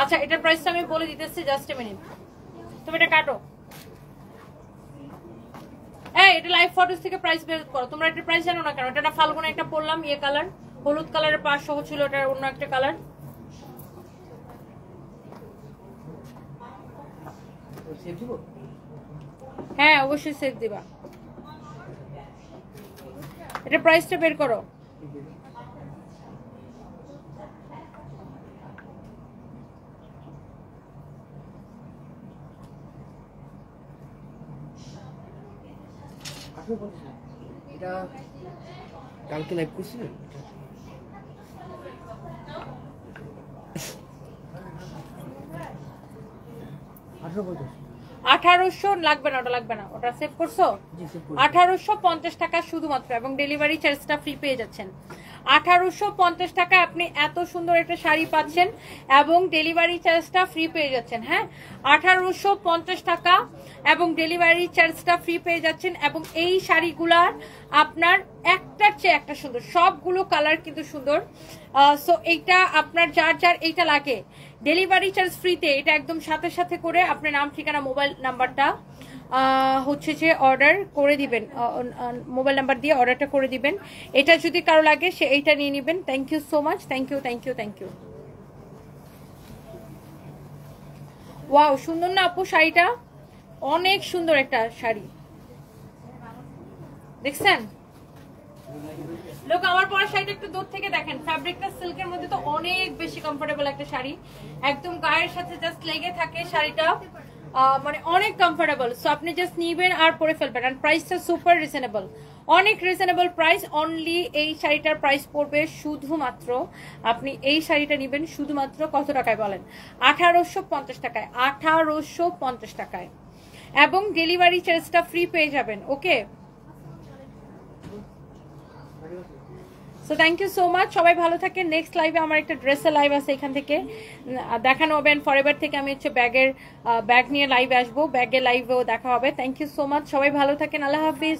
আচ্ছা, এটার প্রাইসটা আমি বলে দিতেছি, জাস্ট এ মিনিট, তুমি এটা কাটো। এই এটা লাইভ ফটোস থেকে প্রাইস বের করো। তোমরা একটা প্রাইস জানো না কেন? এটা ফাল্গুনে একটা পরলাম, ইয়ে কালার, হলুদ কালারের পাশ সহ ছিল, এটা অন্য একটা কালার। হ্যাঁ অবশ্যই সেভ দিবা। এটা প্রাইসটা বের করো। এটা কালকে লাইভ করছিলেন? 1800 লাগবে না, ওটা লাগবে না, ওটা সেভ করছো? 1850 টাকা শুধুমাত্র, এবং ডেলিভারি চার্জটা ফ্রি পেয়ে যাচ্ছেন। 1850 টাকা আপনি এত সুন্দর একটা শাড়ি পাচ্ছেন এবং ডেলিভারি চার্জটা ফ্রি পেয়ে যাচ্ছেন। হ্যাঁ, 1850 টাকা এবং ডেলিভারি চার্জটা ফ্রি পেয়ে যাচ্ছেন। এবং এই শাড়িগুলার আপনার একটার চেয়ে একটা সুন্দর, সবগুলো কালার কিন্তু সুন্দর। সো এইটা আপনার যার যার এইটা লাগে, ডেলিভারি চার্জ ফ্রিতে, এটা একদম সাথে সাথে করে আপনার নাম, ঠিকানা, মোবাইল নাম্বারটা হচ্ছে যে অর্ডার করে দিবেন, মোবাইল নাম্বার দিয়ে অর্ডারটা করে দিবেন। এটা যদি কারো লাগে সে এইটা নিয়ে নেবেন। Thank you so much, thank you thank you thank you. Wow, সুন্দর না আপু শাড়িটা? অনেক সুন্দর একটা শাড়ি, দেখছেন? লোক আমার পরা শাড়িটা একটু দূর থেকে দেখেন, ফ্যাব্রিকটা সিল্কের মধ্যে তো অনেক বেশি কমফোর্টেবল একটা শাড়ি, একদম গায়ের সাথে জাস্ট লেগে থাকে শাড়িটা, মানে অনেক কমফোর্টেবল। সো আপনি জাস্ট নিবেন আর পরে ফেলবেন। আর প্রাইসটা সুপার রিজনেবল, অনেক রিজনেবল প্রাইস। অনলি এই শাড়িটার প্রাইস পড়বে শুধুমাত্র, আপনি এই শাড়িটা নিবেন শুধুমাত্র কত টাকায় বলেন? 1850 টাকায়, 1850 টাকায়, এবং ডেলিভারি চার্জটা ফ্রি পেয়ে যাবেন। Okay, so thank you so much, সবাই ভালো থাকেন। নেক্সট লাইভে আমার একটা ড্রেসের লাইভ আছে, এখান থেকে দেখানো হবে। ফরএভার থেকে আমি হচ্ছে ব্যাগ নিয়ে লাইভে আসবো, ব্যাগের লাইভেও দেখা হবে। থ্যাংক ইউ সো মাচ, সবাই ভালো থাকেন, আল্লাহ হাফিজ।